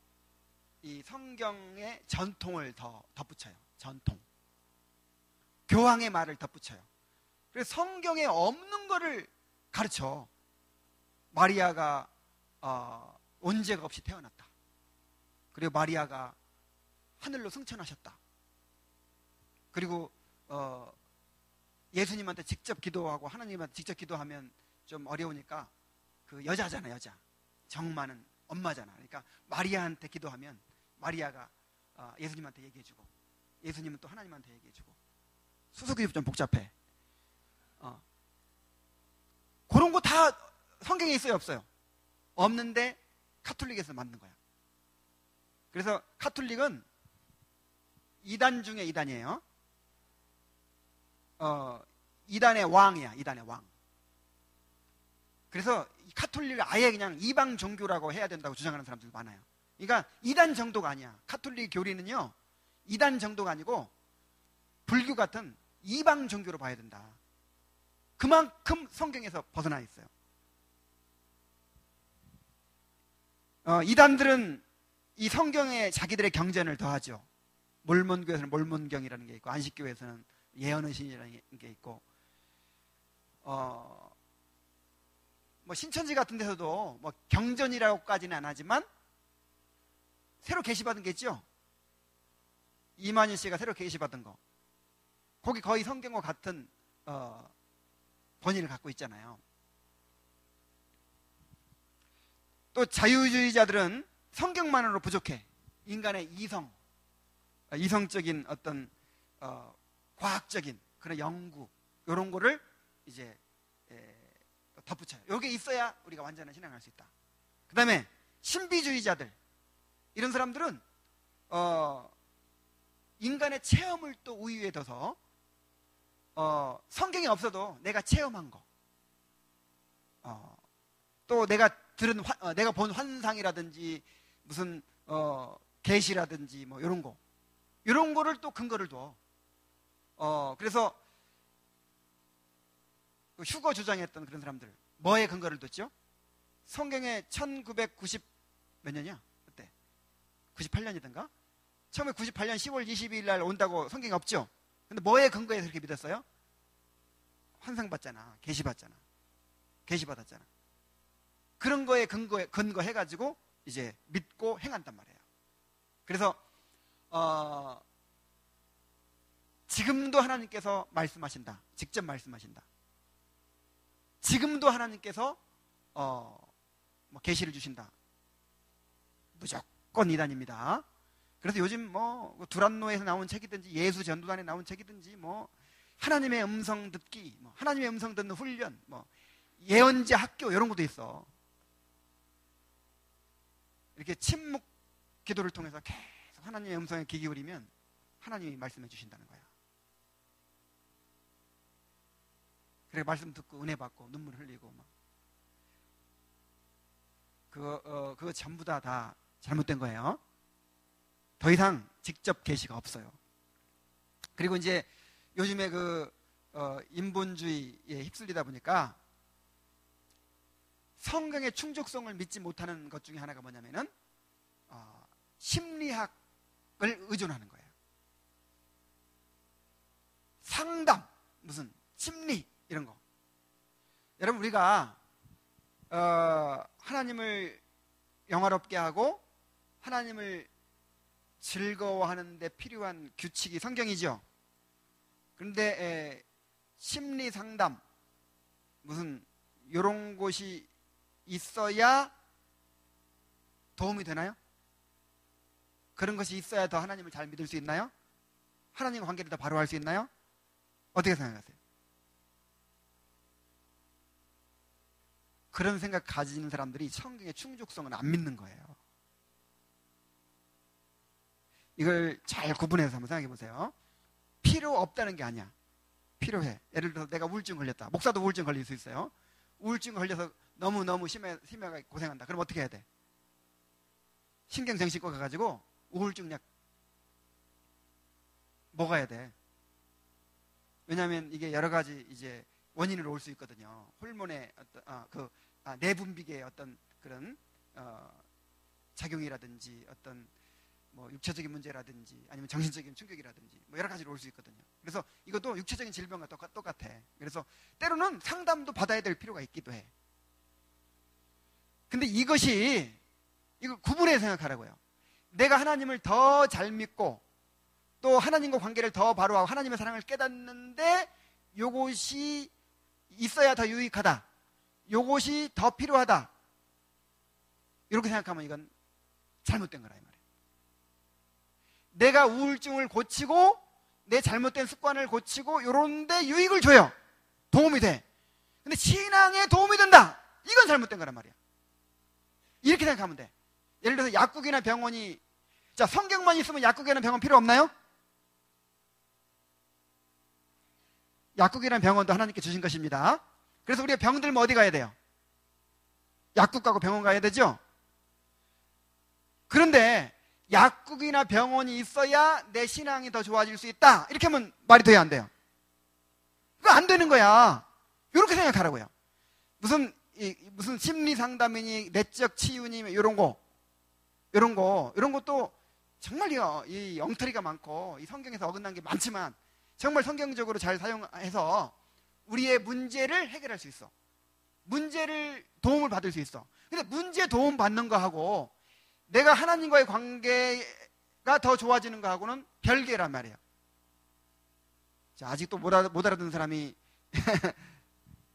이 성경의 전통을 더 덧붙여요. 전통. 교황의 말을 덧붙여요. 그래서 성경에 없는 거를 가르쳐. 마리아가 원죄가 없이 태어났다. 그리고 마리아가 하늘로 승천하셨다. 그리고 예수님한테 직접 기도하고 하나님한테 직접 기도하면 좀 어려우니까 그 여자잖아, 여자. 정 많은 엄마잖아. 그러니까 마리아한테 기도하면 마리아가 예수님한테 얘기해주고, 예수님은 또 하나님한테 얘기해주고. 수수께끼 좀 복잡해. 그런 거 다 성경에 있어요, 없어요? 없는데 카톨릭에서 만든 거야. 그래서 카톨릭은 이단 중에 이단이에요. 이단의 왕이야, 이단의 왕. 그래서 카톨릭을 아예 그냥 이방 종교라고 해야 된다고 주장하는 사람들이 많아요. 그러니까 이단 정도가 아니야. 카톨릭 교리는요, 이단 정도가 아니고 불교 같은 이방 종교로 봐야 된다. 그만큼 성경에서 벗어나 있어요. 이단들은 이 성경에 자기들의 경전을 더하죠. 몰몬교에서는 몰몬경이라는 게 있고, 안식교에서는 예언의신이라는 게 있고, 뭐 신천지 같은 데서도 뭐 경전이라고까지는 안 하지만 새로 계시받은 게 있죠. 이만희 씨가 새로 계시받은 거, 거기 거의 성경과 같은 번역을 갖고 있잖아요. 또 자유주의자들은 성경만으로 부족해. 인간의 이성적인 어떤 과학적인 그런 연구, 이런 거를 이제 덧붙여요. 이게 있어야 우리가 완전한 신앙을 할 수 있다. 그 다음에 신비주의자들, 이런 사람들은 인간의 체험을 또 우위에 둬서 성경이 없어도 내가 체험한 거, 또 내가 내가 본 환상이라든지 무슨 계시라든지 뭐 이런 거를 또 근거를 둬. 그래서 휴거 주장했던 그런 사람들, 뭐에 근거를 뒀죠? 성경에 1990 몇 년이야? 그때 98년이던가? 처음에 98년 10월 22일 날 온다고 성경이 없죠? 근데 뭐에 근거해서 그렇게 믿었어요? 환상 받잖아. 계시 받잖아. 계시 받았잖아. 그런 거에 근거해가지고 이제 믿고 행한단 말이에요. 그래서 지금도 하나님께서 말씀하신다. 직접 말씀하신다. 지금도 하나님께서 뭐 계시를 주신다. 무조건 이단입니다. 그래서 요즘 뭐 두란노에서 나온 책이든지 예수 전도단에 나온 책이든지 뭐 하나님의 음성 듣기, 뭐 하나님의 음성 듣는 훈련, 뭐 예언자 학교 이런 것도 있어. 이렇게 침묵 기도를 통해서 계속 하나님의 음성에 귀 기울이면 하나님이 말씀해 주신다는 거야. 그래 말씀 듣고 은혜 받고 눈물 흘리고 막 그거 전부 다 잘못된 거예요. 더 이상 직접 계시가 없어요. 그리고 이제 요즘에 인본주의에 휩쓸리다 보니까 성경의 충족성을 믿지 못하는 것 중에 하나가 뭐냐면은 심리학을 의존하는 거예요. 상담, 무슨 심리 이런 거. 여러분 우리가 하나님을 영화롭게 하고 하나님을 즐거워하는 데 필요한 규칙이 성경이죠. 그런데 심리 상담 무슨 이런 곳이 있어야 도움이 되나요? 그런 것이 있어야 더 하나님을 잘 믿을 수 있나요? 하나님과 관계를 더 바로 할 수 있나요? 어떻게 생각하세요? 그런 생각 가지는 사람들이 성경의 충족성을 안 믿는 거예요. 이걸 잘 구분해서 한번 생각해 보세요. 필요 없다는 게 아니야. 필요해. 예를 들어서 내가 우울증 걸렸다. 목사도 우울증 걸릴 수 있어요. 우울증 걸려서 너무너무 심하게 고생한다. 그럼 어떻게 해야 돼? 신경정신과 가가지고 우울증 약 먹어야 돼. 왜냐하면 이게 여러 가지 이제 원인으로 올 수 있거든요. 호르몬의 어떤 내분비계의 어떤 그런 작용이라든지 어떤 뭐 육체적인 문제라든지 아니면 정신적인 충격이라든지 뭐 여러 가지로 올 수 있거든요. 그래서 이것도 육체적인 질병과 똑같아. 그래서 때로는 상담도 받아야 될 필요가 있기도 해. 근데 이거 구분해서 생각하라고요. 내가 하나님을 더 잘 믿고 또 하나님과 관계를 더 바로 하고 하나님의 사랑을 깨닫는데 요것이 있어야 더 유익하다. 요것이 더 필요하다. 이렇게 생각하면 이건 잘못된 거라 이 말이에요. 내가 우울증을 고치고 내 잘못된 습관을 고치고 요런데 유익을 줘요. 도움이 돼. 근데 신앙에 도움이 된다. 이건 잘못된 거란 말이야. 이렇게 생각하면 돼. 예를 들어서 약국이나 병원이 자 성경만 있으면 약국이나 병원 필요 없나요? 약국이나 병원도 하나님께 주신 것입니다. 그래서 우리가 병 들면 어디 가야 돼요? 약국 가고 병원 가야 되죠? 그런데 약국이나 병원이 있어야 내 신앙이 더 좋아질 수 있다. 이렇게 하면 말이 돼야 안 돼요? 그거 안 되는 거야. 이렇게 생각하라고요. 무슨 심리 상담이니 내적 치유니 이런 것도 정말요 이 엉터리가 많고 이 성경에서 어긋난 게 많지만 정말 성경적으로 잘 사용해서 우리의 문제를 해결할 수 있어. 문제를 도움을 받을 수 있어. 근데 문제 도움 받는 거하고 내가 하나님과의 관계가 더 좋아지는 거하고는 별개란 말이에요. 자, 아직도 못 알아듣는 사람이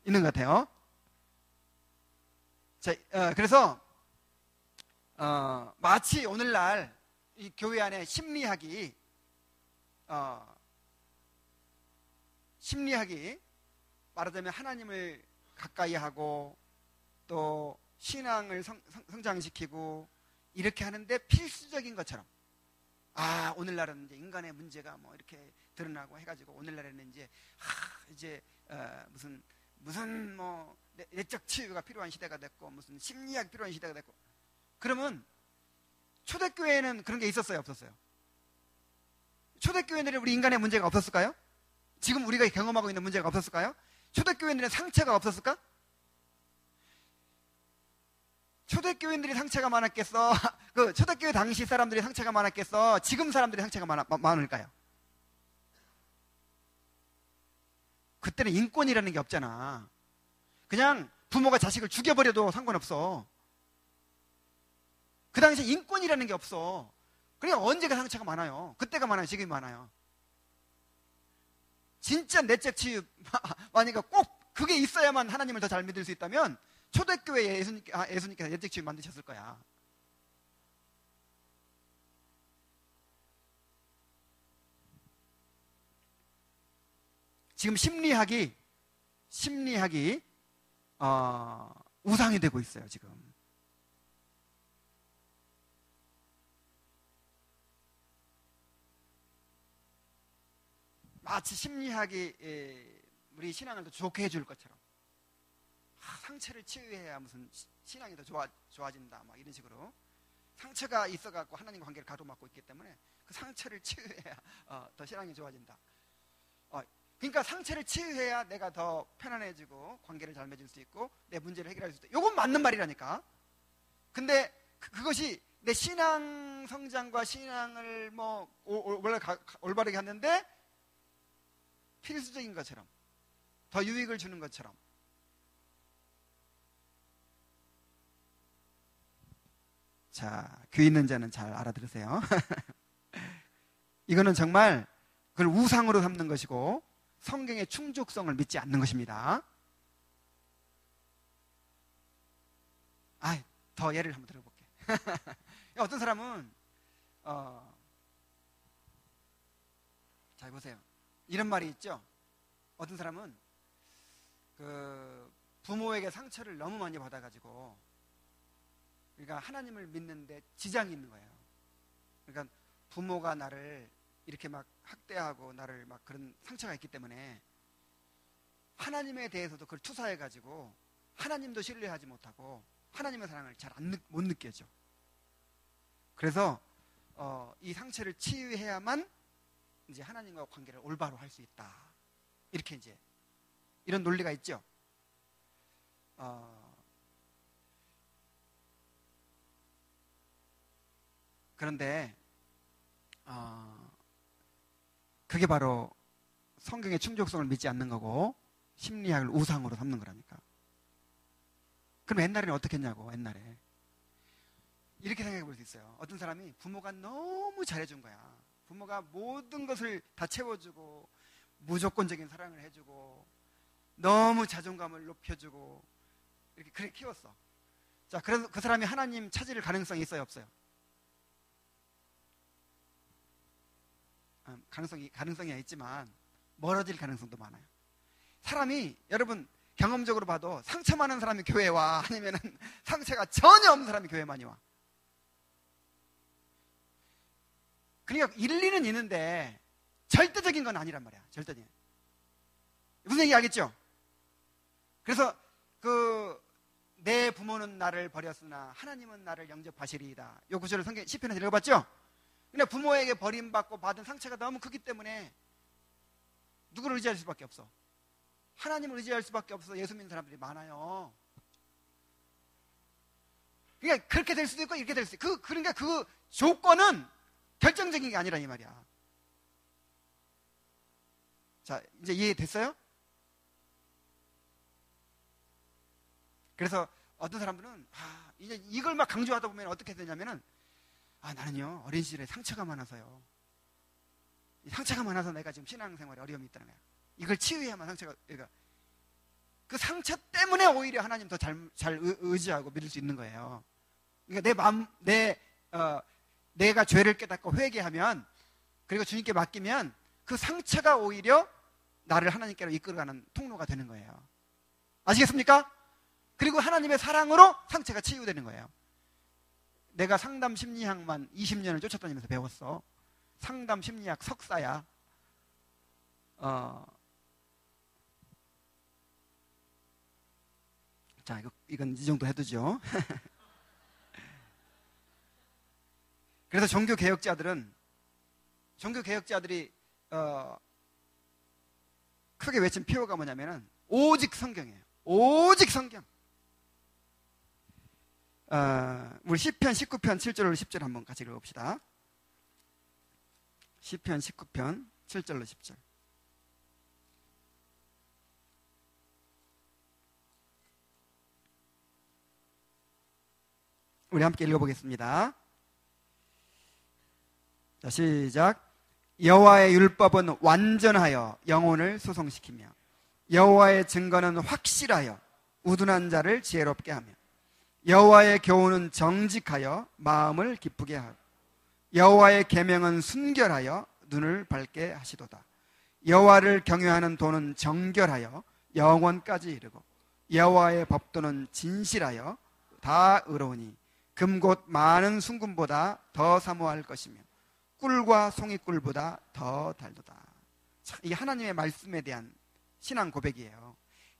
있는 것 같아요. 자, 그래서 마치 오늘날 이 교회 안에 심리학이 말하자면 하나님을 가까이 하고 또 신앙을 성장시키고 이렇게 하는데 필수적인 것처럼 오늘날은 이제 인간의 문제가 뭐 이렇게 드러나고 해가지고 오늘날에는 이제 무슨 뭐 내적 치유가 필요한 시대가 됐고 무슨 심리학이 필요한 시대가 됐고 그러면 초대교회에는 그런 게 있었어요, 없었어요? 초대교회들은 우리 인간의 문제가 없었을까요? 지금 우리가 경험하고 있는 문제가 없었을까요? 초대교회들은 상처가 없었을까? 초대교회들이 상처가 많았겠어? 그 초대교회 당시 사람들이 상처가 많았겠어? 지금 사람들이 상처가 많을까요? 그때는 인권이라는 게 없잖아. 그냥 부모가 자식을 죽여버려도 상관없어. 그 당시에 인권이라는 게 없어. 그러니까 언제가 상처가 많아요. 그때가 많아요. 지금이 많아요. 진짜 내적 치유 많으니까 꼭 그게 있어야만 하나님을 더 잘 믿을 수 있다면 초대교회에 예수님께서 내적 치유 만드셨을 거야. 지금 심리학이 우상이 되고 있어요. 지금. 마치 심리학이 우리 신앙을 더 좋게 해줄 것처럼, 상처를 치유해야 무슨 신앙이 더 좋아진다, 막 이런 식으로. 상처가 있어갖고 하나님과 관계를 가로막고 있기 때문에 그 상처를 치유해야 더 신앙이 좋아진다. 그러니까 상처를 치유해야 내가 더 편안해지고 관계를 잘 맺을 수 있고 내 문제를 해결할 수 있다. 이건 맞는 말이라니까. 근데 그것이 내 신앙 성장과 신앙을 원래 올바르게 하는데 필수적인 것처럼, 더 유익을 주는 것처럼. 자, 귀 있는 자는 잘 알아들으세요. 이거는 정말 그걸 우상으로 삼는 것이고 성경의 충족성을 믿지 않는 것입니다. 더 예를 한번 들어볼게. 어떤 사람은 잘 보세요. 이런 말이 있죠. 어떤 사람은 그 부모에게 상처를 너무 많이 받아가지고, 그러니까 하나님을 믿는데 지장이 있는 거예요. 그러니까 부모가 나를 이렇게 막 학대하고 나를 막 그런 상처가 있기 때문에 하나님에 대해서도 그걸 투사해가지고 하나님도 신뢰하지 못하고 하나님의 사랑을 잘 못 느껴져. 그래서 이 상처를 치유해야만 이제 하나님과 관계를 올바로 할 수 있다. 이렇게 이제 이런 논리가 있죠. 그런데 그게 바로 성경의 충족성을 믿지 않는 거고 심리학을 우상으로 삼는 거라니까. 그럼 옛날에는 어떻게 했냐고. 옛날에 이렇게 생각해 볼 수 있어요. 어떤 사람이 부모가 너무 잘해준 거야. 부모가 모든 것을 다 채워주고 무조건적인 사랑을 해주고 너무 자존감을 높여주고 이렇게 그래 키웠어. 자, 그래서 그 사람이 하나님 찾을 가능성이 있어요, 없어요? 가능성이 있지만 멀어질 가능성도 많아요. 사람이, 여러분 경험적으로 봐도 상처 많은 사람이 교회에 와, 아니면은 상처가 전혀 없는 사람이 교회 많이 와. 그러니까 일리는 있는데 절대적인 건 아니란 말이야. 절대적인. 무슨 얘기 알겠죠? 그래서 내 부모는 나를 버렸으나 하나님은 나를 영접하시리이다. 이 구절을 시편에서 읽어봤죠? 근데 부모에게 버림받고 받은 상처가 너무 크기 때문에 누구를 의지할 수밖에 없어. 하나님을 의지할 수밖에 없어. 예수 믿는 사람들이 많아요. 그러니까 그렇게 될 수도 있고 이렇게 될 수도 있고 그러니까 그 조건은 결정적인 게 아니라 이 말이야. 자, 이제 이해됐어요? 그래서 어떤 사람들은 이제 이걸 막 강조하다 보면 어떻게 되냐면은 나는요 어린 시절에 상처가 많아서요. 상처가 많아서 내가 지금 신앙생활에 어려움이 있다는 거야. 이걸 치유해야만 그러니까 그 상처 때문에 오히려 하나님 더 잘 의지하고 믿을 수 있는 거예요. 그러니까 내가 죄를 깨닫고 회개하면, 그리고 주님께 맡기면 그 상처가 오히려 나를 하나님께로 이끌어가는 통로가 되는 거예요. 아시겠습니까? 그리고 하나님의 사랑으로 상처가 치유되는 거예요. 내가 상담 심리학만 20년을 쫓아다니면서 배웠어. 상담 심리학 석사야. 자, 이건 이 정도 해두죠. 그래서 종교개혁자들이 크게 외친 표어가 뭐냐면은 오직 성경이에요. 오직 성경. 우리 시편 19편 7절로 10절 한번 같이 읽어봅시다. 시편 19편 7절로 10절. 우리 함께 읽어보겠습니다. 자, 시작. 여호와의 율법은 완전하여 영혼을 소성시키며 여호와의 증거는 확실하여 우둔한 자를 지혜롭게 하며 여호와의 교훈은 정직하여 마음을 기쁘게 하고 여호와의 계명은 순결하여 눈을 밝게 하시도다. 여호와를 경외하는 도는 정결하여 영원까지 이르고 여호와의 법도는 진실하여 다 의로우니 금곧 많은 순금보다 더 사모할 것이며 꿀과 송이꿀보다 더 달도다. 참, 이게 하나님의 말씀에 대한 신앙 고백이에요.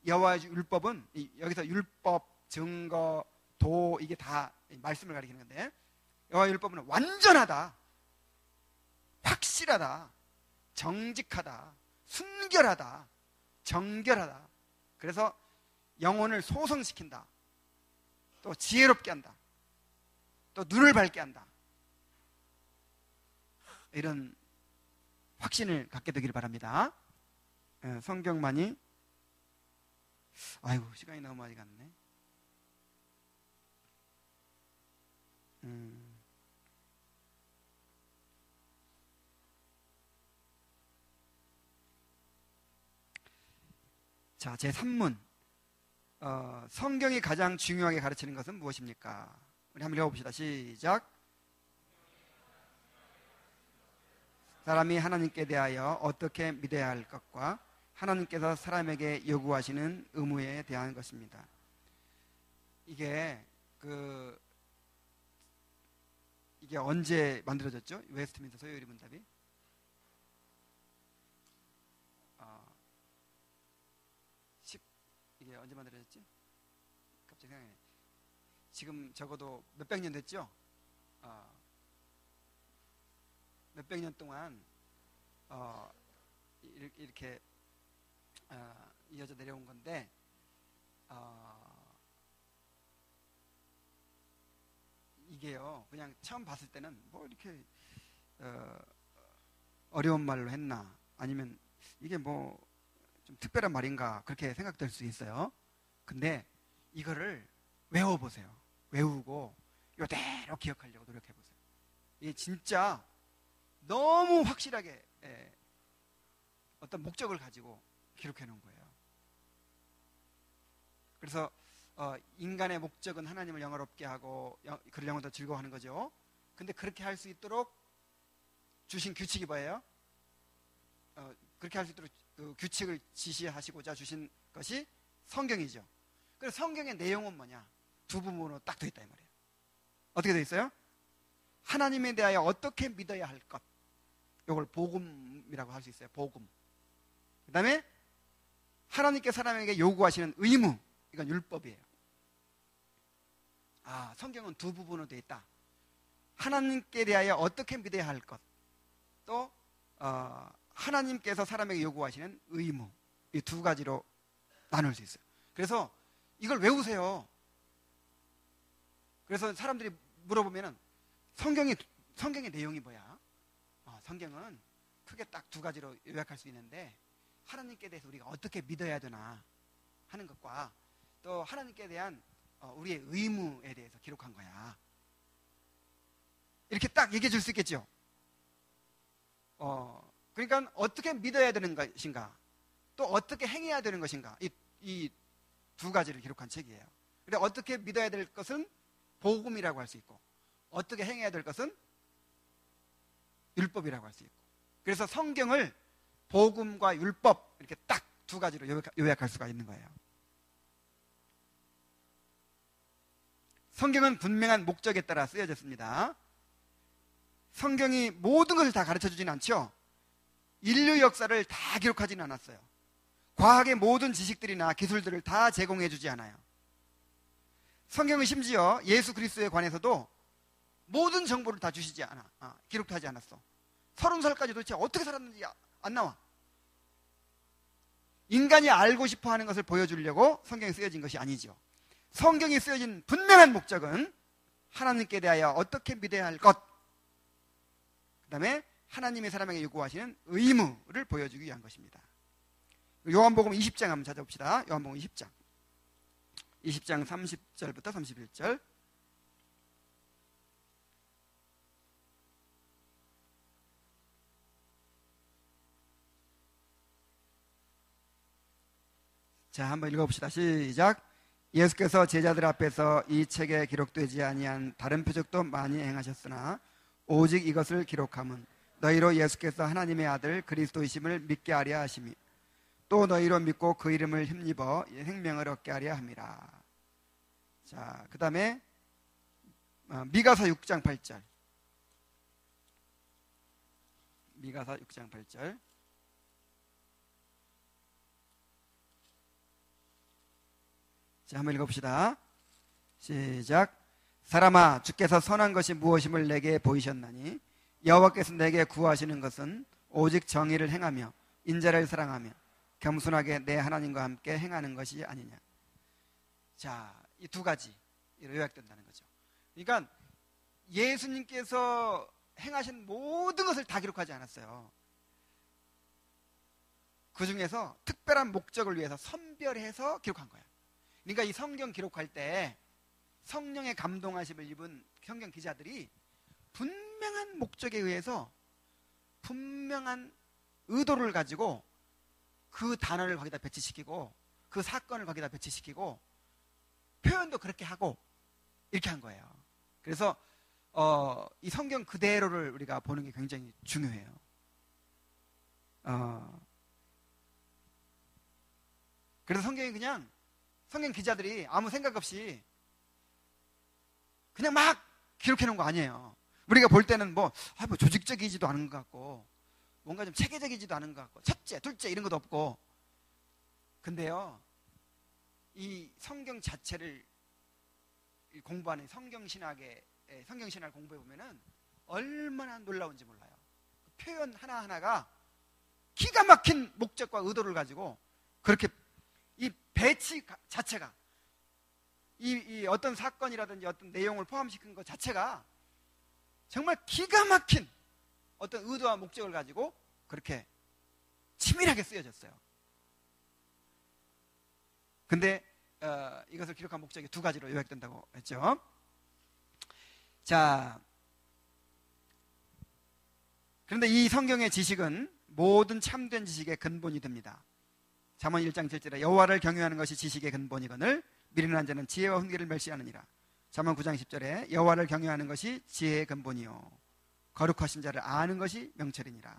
여호와의 율법은 여기서 율법, 증거, 도 이게 다 말씀을 가리키는 건데 여호와의 율법은 완전하다, 확실하다, 정직하다, 순결하다, 정결하다. 그래서 영혼을 소성시킨다. 또 지혜롭게 한다. 또 눈을 밝게 한다. 이런 확신을 갖게 되기를 바랍니다. 성경만이 아이고 시간이 너무 많이 갔네. 자, 제 3문 성경이 가장 중요하게 가르치는 것은 무엇입니까? 우리 한번 읽어봅시다. 시작. 사람이 하나님께 대하여 어떻게 믿어야 할 것과 하나님께서 사람에게 요구하시는 의무에 대한 것입니다. 이게 언제 만들어졌죠? 웨스트민스터 소요리 문답이? 이게 언제 만들어졌지? 갑자기 생각나네. 지금 적어도 몇백 년 됐죠? 몇백 년 동안 이렇게 이어져 내려온 건데 이게요 그냥 처음 봤을 때는 뭐 이렇게 어려운 말로 했나 아니면 이게 뭐 좀 특별한 말인가 그렇게 생각될 수 있어요. 근데 이거를 외워보세요. 외우고 이대로 기억하려고 노력해보세요. 이게 진짜 너무 확실하게 어떤 목적을 가지고 기록해 놓은 거예요. 그래서 인간의 목적은 하나님을 영화롭게 하고 그를 영원토록 즐거워하는 거죠. 근데 그렇게 할 수 있도록 주신 규칙이 뭐예요? 그렇게 할 수 있도록 그 규칙을 지시하시고자 주신 것이 성경이죠. 그래서 성경의 내용은 뭐냐? 두 부분으로 딱 돼 있다 이 말이에요. 어떻게 돼 있어요? 하나님에 대하여 어떻게 믿어야 할 것, 이걸 복음이라고 할 수 있어요. 복음. 그 다음에 하나님께 사람에게 요구하시는 의무, 이건 율법이에요. 성경은 두 부분으로 되어 있다. 하나님께 대하여 어떻게 믿어야 할 것, 또 하나님께서 사람에게 요구하시는 의무, 이 두 가지로 나눌 수 있어요. 그래서 이걸 외우세요. 그래서 사람들이 물어보면은 성경의 내용이 뭐야? 성경은 크게 딱 두 가지로 요약할 수 있는데 하나님께 대해서 우리가 어떻게 믿어야 되나 하는 것과 또 하나님께 대한 우리의 의무에 대해서 기록한 거야. 이렇게 딱 얘기해 줄 수 있겠죠. 그러니까 어떻게 믿어야 되는 것인가, 또 어떻게 행해야 되는 것인가, 이 두 가지를 기록한 책이에요. 근데 어떻게 믿어야 될 것은 복음이라고 할 수 있고, 어떻게 행해야 될 것은 율법이라고 할 수 있고, 그래서 성경을 복음과 율법 이렇게 딱 두 가지로 요약할 수가 있는 거예요. 성경은 분명한 목적에 따라 쓰여졌습니다. 성경이 모든 것을 다 가르쳐 주진 않죠. 인류 역사를 다 기록하지는 않았어요. 과학의 모든 지식들이나 기술들을 다 제공해 주지 않아요. 성경은 심지어 예수 그리스도에 관해서도 모든 정보를 다 주시지 않아. 기록하지 않았어. 30살까지 도대체 어떻게 살았는지 안 나와. 인간이 알고 싶어 하는 것을 보여주려고 성경이 쓰여진 것이 아니죠. 성경이 쓰여진 분명한 목적은 하나님께 대하여 어떻게 믿어야 할 것, 그 다음에 하나님의 사람에게 요구하시는 의무를 보여주기 위한 것입니다. 요한복음 20장 한번 찾아봅시다. 요한복음 20장 30절부터 31절. 자, 한번 읽어봅시다. 시작. 예수께서 제자들 앞에서 이 책에 기록되지 아니한 다른 표적도 많이 행하셨으나 오직 이것을 기록함은 너희로 예수께서 하나님의 아들 그리스도이심을 믿게 하려 하심이 또 너희로 믿고 그 이름을 힘입어 생명을 얻게 하려 함이라. 자, 그 다음에 미가서 6장 8절. 미가서 6장 8절. 자, 한번 읽어봅시다. 시작. 사람아, 주께서 선한 것이 무엇임을 내게 보이셨나니 여호와께서 내게 구하시는 것은 오직 정의를 행하며 인자를 사랑하며 겸손하게 내 하나님과 함께 행하는 것이 아니냐. 자, 이 두 가지 요약된다는 거죠. 그러니까 예수님께서 행하신 모든 것을 다 기록하지 않았어요. 그 중에서 특별한 목적을 위해서 선별해서 기록한 거예요. 그러니까 이 성경 기록할 때 성령의 감동하심을 입은 성경 기자들이 분명한 목적에 의해서 분명한 의도를 가지고 그 단어를 거기다 배치시키고 그 사건을 거기다 배치시키고 표현도 그렇게 하고 이렇게 한 거예요. 그래서 이 성경 그대로를 우리가 보는 게 굉장히 중요해요. 그래서 성경이 그냥 성경 기자들이 아무 생각 없이 그냥 막 기록해 놓은 거 아니에요. 우리가 볼 때는 뭐 조직적이지도 않은 것 같고 뭔가 좀 체계적이지도 않은 것 같고 첫째, 둘째 이런 것도 없고. 근데요, 이 성경 자체를 공부하는 성경신학을 공부해 보면은 얼마나 놀라운지 몰라요. 표현 하나하나가 기가 막힌 목적과 의도를 가지고 그렇게 이 배치 자체가 이 어떤 사건이라든지 어떤 내용을 포함시킨 것 자체가 정말 기가 막힌 어떤 의도와 목적을 가지고 그렇게 치밀하게 쓰여졌어요. 근데 이것을 기록한 목적이 두 가지로 요약된다고 했죠. 자, 그런데 이 성경의 지식은 모든 참된 지식의 근본이 됩니다. 잠언 1장 7절에 여호와를 경외하는 것이 지식의 근본이거늘 미련한 자는 지혜와 훈계를 멸시하느니라. 잠언 9장 10절에 여호와를 경외하는 것이 지혜의 근본이요 거룩하신 자를 아는 것이 명철이니라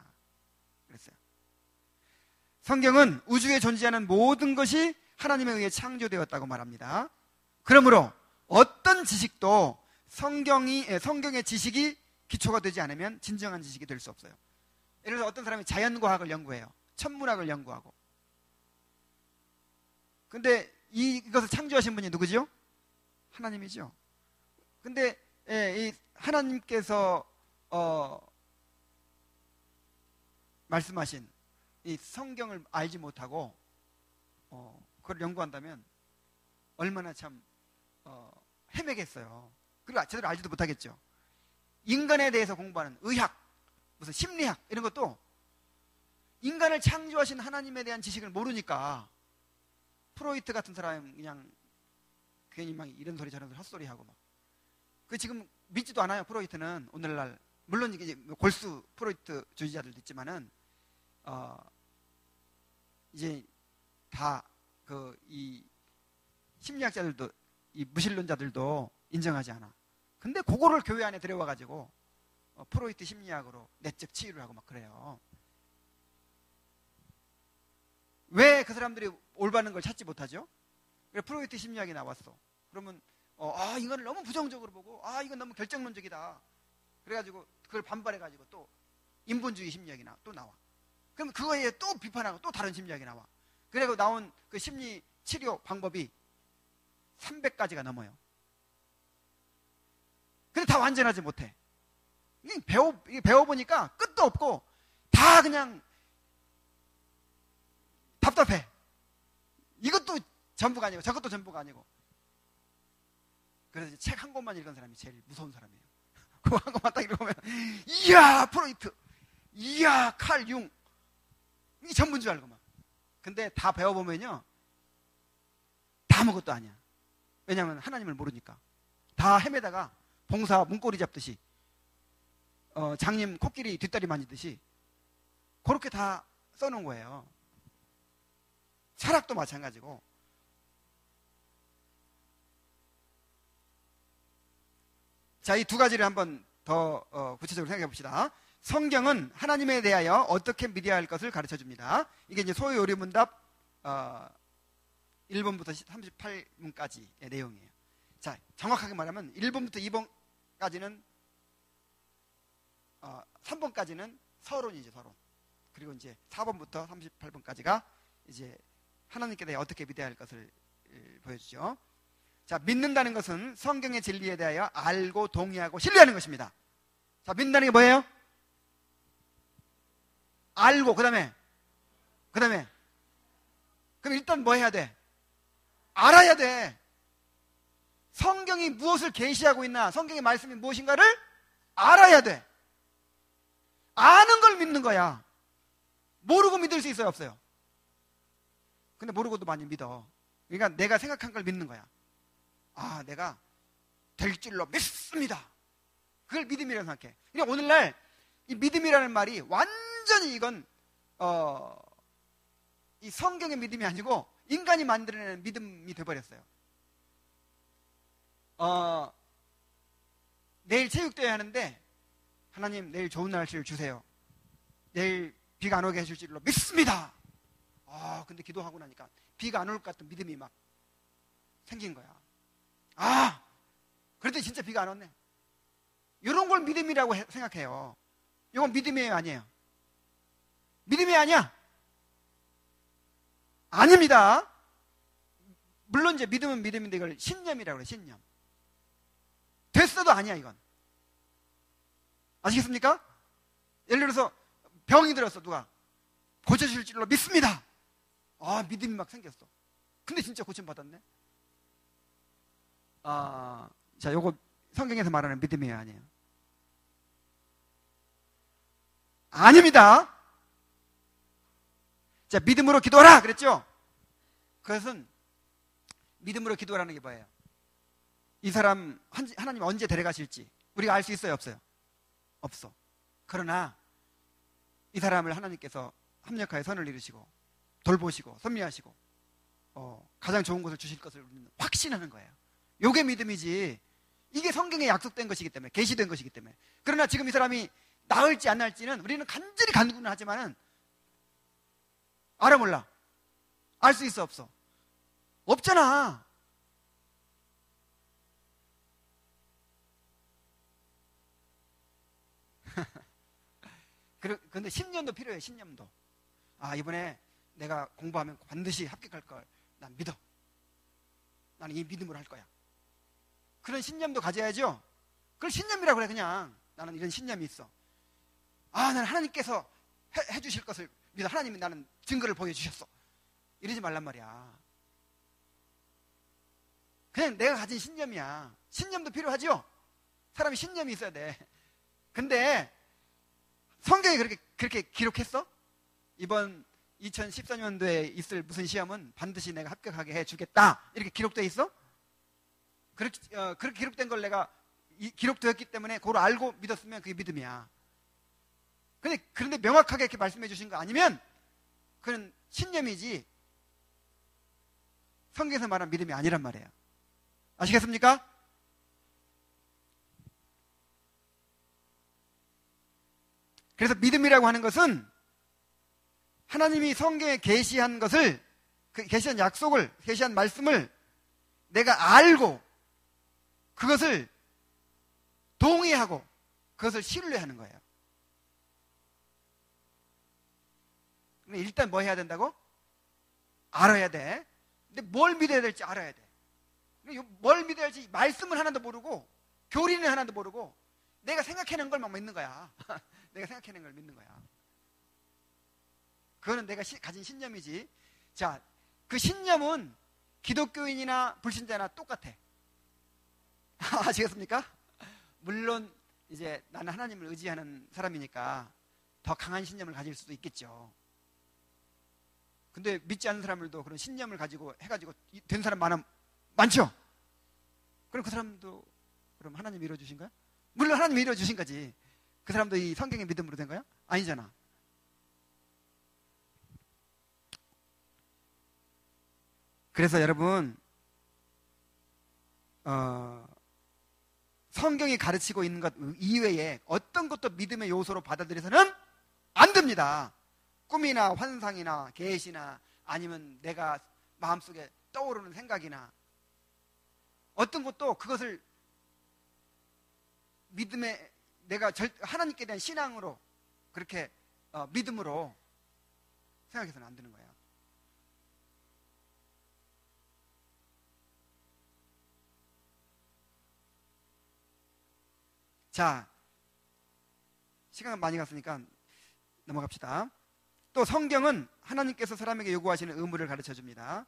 그랬어요. 성경은 우주에 존재하는 모든 것이 하나님에 의해 창조되었다고 말합니다. 그러므로 어떤 지식도 성경의 지식이 기초가 되지 않으면 진정한 지식이 될 수 없어요. 예를 들어서 어떤 사람이 자연과학을 연구해요. 천문학을 연구하고. 근데 이것을 창조하신 분이 누구죠? 하나님이죠. 근데 이 하나님께서 말씀하신 이 성경을 알지 못하고 그걸 연구한다면 얼마나 참 헤매겠어요. 그리고 제대로 알지도 못하겠죠. 인간에 대해서 공부하는 의학, 무슨 심리학 이런 것도 인간을 창조하신 하나님에 대한 지식을 모르니까 프로이트 같은 사람 그냥 괜히 막 이런 소리 저런 소리 헛소리하고 막. 그 지금 믿지도 않아요. 프로이트는 오늘날 물론 이게 골수 프로이트 주의자들도 있지만은 이제 다 이 심리학자들도 이 무신론자들도 인정하지 않아. 근데 그거를 교회 안에 들여와 가지고 프로이트 심리학으로 내적 치유를 하고 막 그래요. 왜 그 사람들이 올바른 걸 찾지 못하죠? 그래 프로이트 심리학이 나왔어. 그러면 이건 너무 부정적으로 보고 이건 너무 결정론적이다. 그래가지고 그걸 반발해가지고 또 인본주의 심리학이 또 나와. 그럼 그거에 또 비판하고 또 다른 심리학이 나와. 그래서 나온 그 심리 치료 방법이 300가지가 넘어요. 근데 다 완전하지 못해. 배워보니까 끝도 없고 다 그냥 답답해. 이것도 전부가 아니고 저것도 전부가 아니고. 그래서 책 한 권만 읽은 사람이 제일 무서운 사람이에요. 그거 한 권만 딱 읽으면 이야 프로이트, 이야 칼 융, 이게 전부인 줄 알고 막. 근데 다 배워보면요 다 아무것도 아니야. 왜냐하면 하나님을 모르니까. 다 헤매다가 봉사 문고리 잡듯이 장님 코끼리 뒷다리 만지듯이 그렇게 다 써놓은 거예요. 철학도 마찬가지고 자, 이 두 가지를 한번 더 구체적으로 생각해 봅시다. 성경은 하나님에 대하여 어떻게 믿어야 할 것을 가르쳐 줍니다. 이게 이제 소위 요리문답 1번부터 38문까지의 내용이에요. 자, 정확하게 말하면 1번부터 2번까지는 3번까지는 서론이죠, 서론. 그리고 이제 4번부터 38번까지가 이제 하나님께 대해 어떻게 믿어야 할 것을 보여주죠. 자, 믿는다는 것은 성경의 진리에 대하여 알고 동의하고 신뢰하는 것입니다. 자, 믿는다는 게 뭐예요? 알고, 그 다음에 그럼 일단 뭐 해야 돼? 알아야 돼. 성경이 무엇을 계시하고 있나, 성경의 말씀이 무엇인가를 알아야 돼. 아는 걸 믿는 거야. 모르고 믿을 수 있어요, 없어요? 근데 모르고도 많이 믿어. 그러니까 내가 생각한 걸 믿는 거야. 아, 내가 될 줄로 믿습니다. 그걸 믿음이라고 생각해. 그러니까 오늘날 이 믿음이라는 말이 완전히 이건 이 성경의 믿음이 아니고 인간이 만들어내는 믿음이 돼버렸어요. 내일 체육대회 하는데 하나님 내일 좋은 날씨를 주세요. 내일 비가 안 오게 해줄 줄로 믿습니다. 근데 기도하고 나니까 비가 안 올 것 같은 믿음이 막 생긴 거야. 그래도 진짜 비가 안 왔네. 이런 걸 믿음이라고 생각해요. 이건 믿음이에요, 아니에요? 믿음이 아니야? 아닙니다. 물론 이제 믿음은 믿음인데 이걸 신념이라고 그래, 신념. 됐어도 아니야, 이건. 아시겠습니까? 예를 들어서 병이 들었어, 누가. 고쳐주실 줄로 믿습니다. 믿음이 막 생겼어. 근데 진짜 고침받았네. 자, 요거 성경에서 말하는 믿음이에요, 아니에요? 아닙니다. 자, 믿음으로 기도하라 그랬죠? 그것은 믿음으로 기도하라는 게 뭐예요? 이 사람 하나님 언제 데려가실지 우리가 알 수 있어요, 없어요? 없어. 그러나 이 사람을 하나님께서 합력하여 선을 이루시고 돌보시고 섭리하시고 가장 좋은 것을 주실 것을 우리는 확신하는 거예요. 요게 믿음이지. 이게 성경에 약속된 것이기 때문에, 계시된 것이기 때문에. 그러나 지금 이 사람이 나을지 안 나을지는 우리는 간절히 간구는 하지만은 알아 몰라. 알 수 있어, 없어? 없잖아. 그런데 신념도 필요해, 신념도. 이번에 내가 공부하면 반드시 합격할 걸 난 믿어. 나는 이 믿음으로 할 거야. 그런 신념도 가져야죠. 그걸 신념이라고 그래, 그냥. 나는 이런 신념이 있어. 나는 하나님께서 해주실 것을 믿어. 하나님이 나는 증거를 보여주셨어. 이러지 말란 말이야. 그냥 내가 가진 신념이야. 신념도 필요하죠? 사람이 신념이 있어야 돼. 근데 성경에 그렇게 기록했어? 이번 2014년도에 있을 무슨 시험은 반드시 내가 합격하게 해주겠다. 이렇게 기록되어 있어? 그렇게 기록된 걸 내가 기록되었기 때문에 그걸 알고 믿었으면 그게 믿음이야. 그런데 명확하게 이렇게 말씀해 주신 거 아니면 그건 신념이지 성경에서 말한 믿음이 아니란 말이에요. 아시겠습니까? 그래서 믿음이라고 하는 것은 하나님이 성경에 계시한 것을, 계시한 약속을, 계시한 말씀을 내가 알고 그것을 동의하고 그것을 신뢰하는 거예요. 일단 뭐 해야 된다고? 알아야 돼. 근데 뭘 믿어야 될지 알아야 돼. 뭘 믿어야 할지 말씀을 하나도 모르고 교리는 하나도 모르고 내가 생각해낸 걸만 믿는 거야. 내가 생각해낸 걸 믿는 거야. 그거는 내가 가진 신념이지. 자, 그 신념은 기독교인이나 불신자나 똑같아. 아시겠습니까? 물론 이제 나는 하나님을 의지하는 사람이니까 더 강한 신념을 가질 수도 있겠죠. 근데 믿지 않는 사람들도 그런 신념을 가지고 해가지고 된 사람 많죠? 그럼 그 사람도 그럼 하나님이 이루어주신 거야? 물론 하나님이 이루어주신 거지. 그 사람도 이 성경의 믿음으로 된 거야? 아니잖아. 그래서 여러분 성경이 가르치고 있는 것 이외에 어떤 것도 믿음의 요소로 받아들여서는 안 됩니다. 꿈이나 환상이나 계시나 아니면 내가 마음속에 떠오르는 생각이나 어떤 것도 그것을 믿음의 내가 하나님께 대한 신앙으로 그렇게 믿음으로 생각해서는 안 되는 거예요. 자, 시간 많이 갔으니까 넘어갑시다. 또 성경은 하나님께서 사람에게 요구하시는 의무를 가르쳐 줍니다.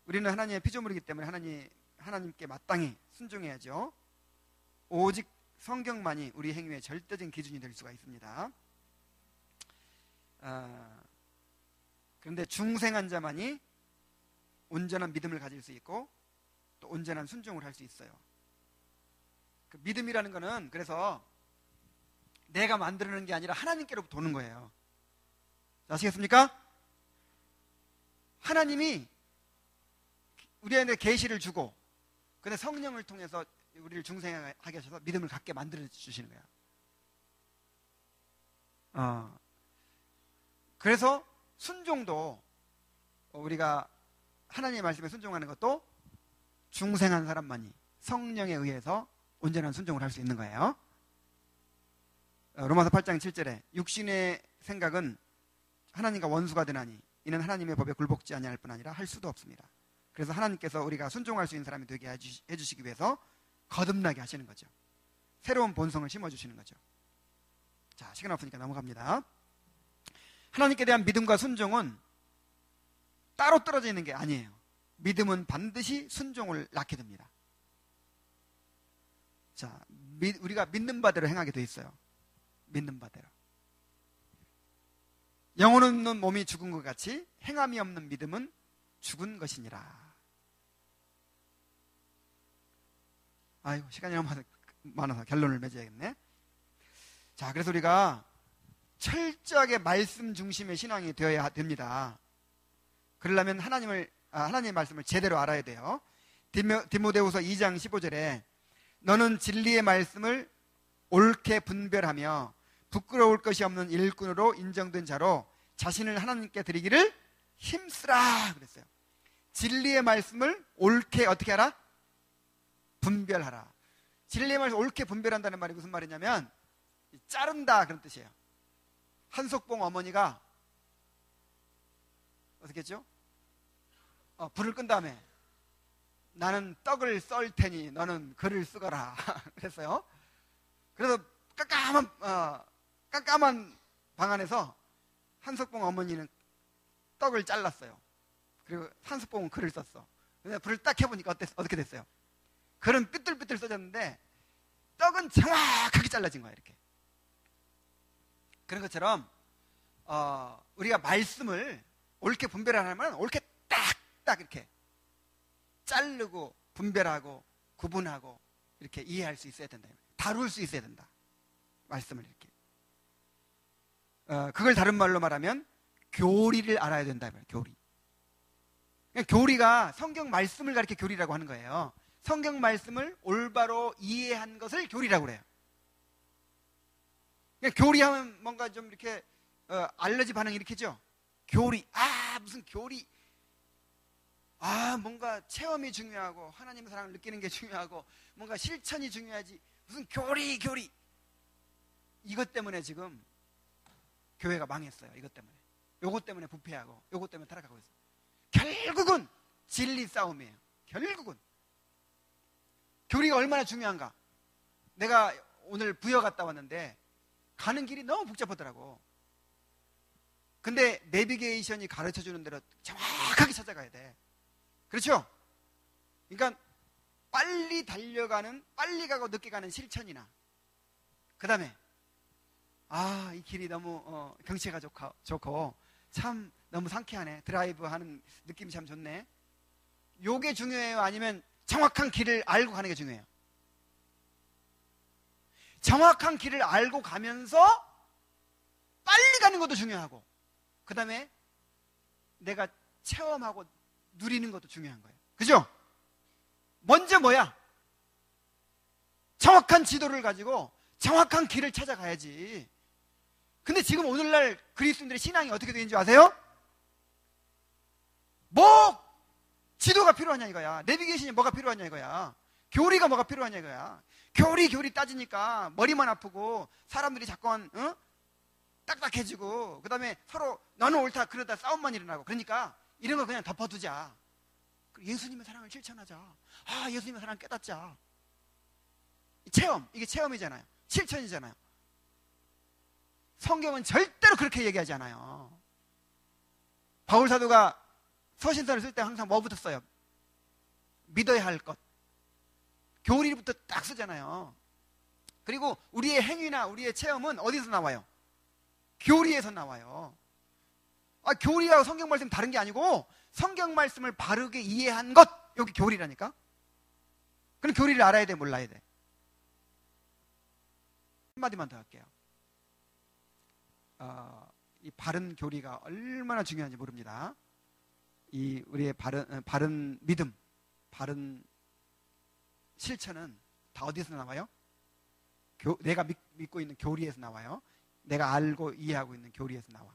우리는 하나님의 피조물이기 때문에 하나님께 마땅히 순종해야죠. 오직 성경만이 우리 행위의 절대적인 기준이 될 수가 있습니다. 그런데 중생한 자만이 온전한 믿음을 가질 수 있고 또 온전한 순종을 할 수 있어요. 그 믿음이라는 거는 그래서 내가 만들어내는 게 아니라 하나님께로부터 오는 거예요. 아시겠습니까? 하나님이 우리한테 계시를 주고 근데 성령을 통해서 우리를 중생하게 하셔서 믿음을 갖게 만들어 주시는 거예요. 그래서 순종도 우리가 하나님의 말씀에 순종하는 것도 중생한 사람만이 성령에 의해서 온전한 순종을 할 수 있는 거예요. 로마서 8장 7절에 육신의 생각은 하나님과 원수가 되나니 이는 하나님의 법에 굴복지 아니할 뿐 아니라 할 수도 없습니다. 그래서 하나님께서 우리가 순종할 수 있는 사람이 되게 해주시기 위해서 거듭나게 하시는 거죠. 새로운 본성을 심어주시는 거죠. 자, 시간 없으니까 넘어갑니다. 하나님께 대한 믿음과 순종은 따로 떨어져 있는 게 아니에요. 믿음은 반드시 순종을 낳게 됩니다. 자, 우리가 믿는 바대로 행하게 돼 있어요. 믿는 바대로. 영혼 없는 몸이 죽은 것 같이 행함이 없는 믿음은 죽은 것이니라. 아이고, 시간이 너무 많아서 결론을 맺어야겠네. 자, 그래서 우리가 철저하게 말씀 중심의 신앙이 되어야 됩니다. 그러려면 하나님의 말씀을 제대로 알아야 돼요. 디모데후서 2장 15절에 너는 진리의 말씀을 옳게 분별하며 부끄러울 것이 없는 일꾼으로 인정된 자로 자신을 하나님께 드리기를 힘쓰라 그랬어요. 진리의 말씀을 옳게 어떻게 하라? 분별하라. 진리의 말씀을 옳게 분별한다는 말이 무슨 말이냐면 자른다 그런 뜻이에요. 한석봉 어머니가 어떻게 했죠? 불을 끈 다음에 나는 떡을 썰 테니 너는 글을 쓰거라 그랬어요. 그래서 깜깜한 방 안에서 한석봉 어머니는 떡을 잘랐어요. 그리고 한석봉은 글을 썼어. 근데 불을 딱 켜보니까 어떻게 됐어요? 글은 삐뚤삐뚤 써졌는데 떡은 정확하게 잘라진 거예요. 이렇게. 그런 것처럼 우리가 말씀을 옳게 분별하려면 옳게 딱딱 이렇게 자르고 분별하고 구분하고 이렇게 이해할 수 있어야 된다. 다룰 수 있어야 된다. 말씀을 이렇게. 그걸 다른 말로 말하면 교리를 알아야 된다. 교리. 교리가 성경 말씀을 가리켜 교리라고 하는 거예요. 성경 말씀을 올바로 이해한 것을 교리라고 그래요. 교리하면 뭔가 좀 이렇게 알러지 반응 일으키죠. 교리. 무슨 교리. 뭔가 체험이 중요하고 하나님의 사랑을 느끼는 게 중요하고 뭔가 실천이 중요하지. 무슨 교리. 이것 때문에 지금 교회가 망했어요. 이것 때문에. 요것 때문에 부패하고 요것 때문에 타락하고 있어요. 결국은 진리 싸움이에요. 결국은. 교리가 얼마나 중요한가. 내가 오늘 부여 갔다 왔는데 가는 길이 너무 복잡하더라고. 근데 내비게이션이 가르쳐주는 대로 정확하게 찾아가야 돼. 그렇죠? 그러니까 빨리 가고 늦게 가는 실천이나 그 다음에 이 길이 너무 경치가 좋고 참 너무 상쾌하네. 드라이브 하는 느낌이 참 좋네. 요게 중요해요? 아니면 정확한 길을 알고 가는 게 중요해요? 정확한 길을 알고 가면서 빨리 가는 것도 중요하고 그 다음에 내가 체험하고 누리는 것도 중요한 거예요. 그죠? 먼저 뭐야? 정확한 지도를 가지고 정확한 길을 찾아가야지. 근데 지금 오늘날 그리스도인들의 신앙이 어떻게 되는지 아세요? 뭐 지도가 필요하냐 이거야. 내비게이션이 뭐가 필요하냐 이거야. 교리가 뭐가 필요하냐 이거야. 교리 따지니까 머리만 아프고 사람들이 자꾸만 딱딱해지고, 그 다음에 서로 너는 옳다 그러다 싸움만 일어나고, 그러니까 이런 거 그냥 덮어두자. 예수님의 사랑을 실천하자. 예수님의 사랑을 깨닫자. 체험, 이게 체험이잖아요. 실천이잖아요. 성경은 절대로 그렇게 얘기하지 않아요. 바울 사도가 서신서를 쓸 때 항상 뭐부터 써요? 믿어야 할 것, 교리부터 딱 쓰잖아요. 그리고 우리의 행위나 우리의 체험은 어디서 나와요? 교리에서 나와요. 교리하고 성경 말씀 다른 게 아니고 성경 말씀을 바르게 이해한 것, 여기 교리라니까. 그럼 교리를 알아야 돼, 몰라야 돼? 한마디만 더 할게요. 이 바른 교리가 얼마나 중요한지 모릅니다. 이 우리의 바른 믿음, 바른 실천은 다 어디서 나와요? 내가 믿고 있는 교리에서 나와요. 내가 알고 이해하고 있는 교리에서 나와.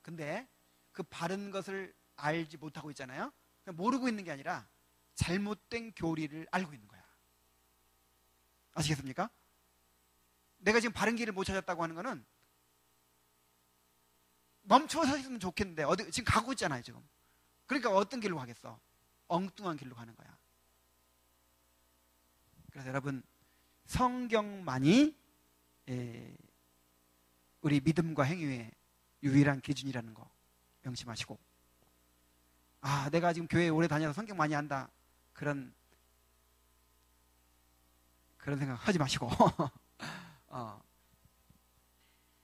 근데 그 바른 것을 알지 못하고 있잖아요. 모르고 있는 게 아니라 잘못된 교리를 알고 있는 거야. 아시겠습니까? 내가 지금 바른 길을 못 찾았다고 하는 거는 멈춰서 있으면 좋겠는데 지금 가고 있잖아요 지금. 그러니까 어떤 길로 가겠어? 엉뚱한 길로 가는 거야. 그래서 여러분, 성경만이 우리 믿음과 행위의 유일한 기준이라는 거 명심하시고, 내가 지금 교회에 오래 다녀서 성경 많이 안다, 그런 생각 하지 마시고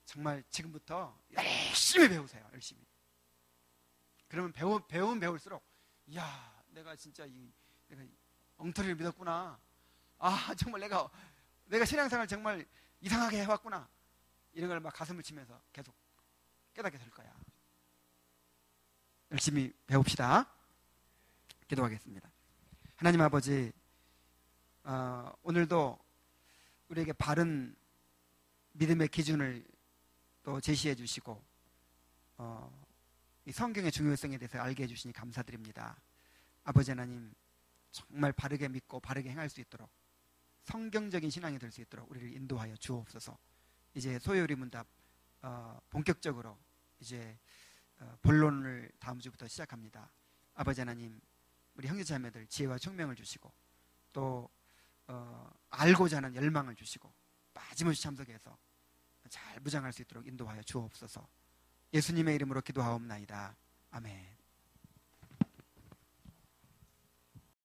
정말 지금부터 열심히 배우세요. 열심히. 그러면 배우면 배울수록, 이야, 내가 진짜 내가 엉터리를 믿었구나. 정말 내가 신앙생활 정말 이상하게 해왔구나. 이런 걸 막 가슴을 치면서 계속 깨닫게 될 거야. 열심히 배웁시다. 기도하겠습니다. 하나님 아버지, 오늘도 우리에게 바른 믿음의 기준을 또 제시해 주시고, 이 성경의 중요성에 대해서 알게 해주시니 감사드립니다. 아버지 하나님, 정말 바르게 믿고 바르게 행할 수 있도록, 성경적인 신앙이 될 수 있도록 우리를 인도하여 주옵소서. 이제 소요리 문답 본격적으로 이제 본론을 다음 주부터 시작합니다. 아버지 하나님, 우리 형제자매들 지혜와 총명을 주시고, 또 알고자 하는 열망을 주시고, 빠짐없이 참석해서 잘 무장할 수 있도록 인도하여 주옵소서. 예수님의 이름으로 기도하옵나이다. 아멘.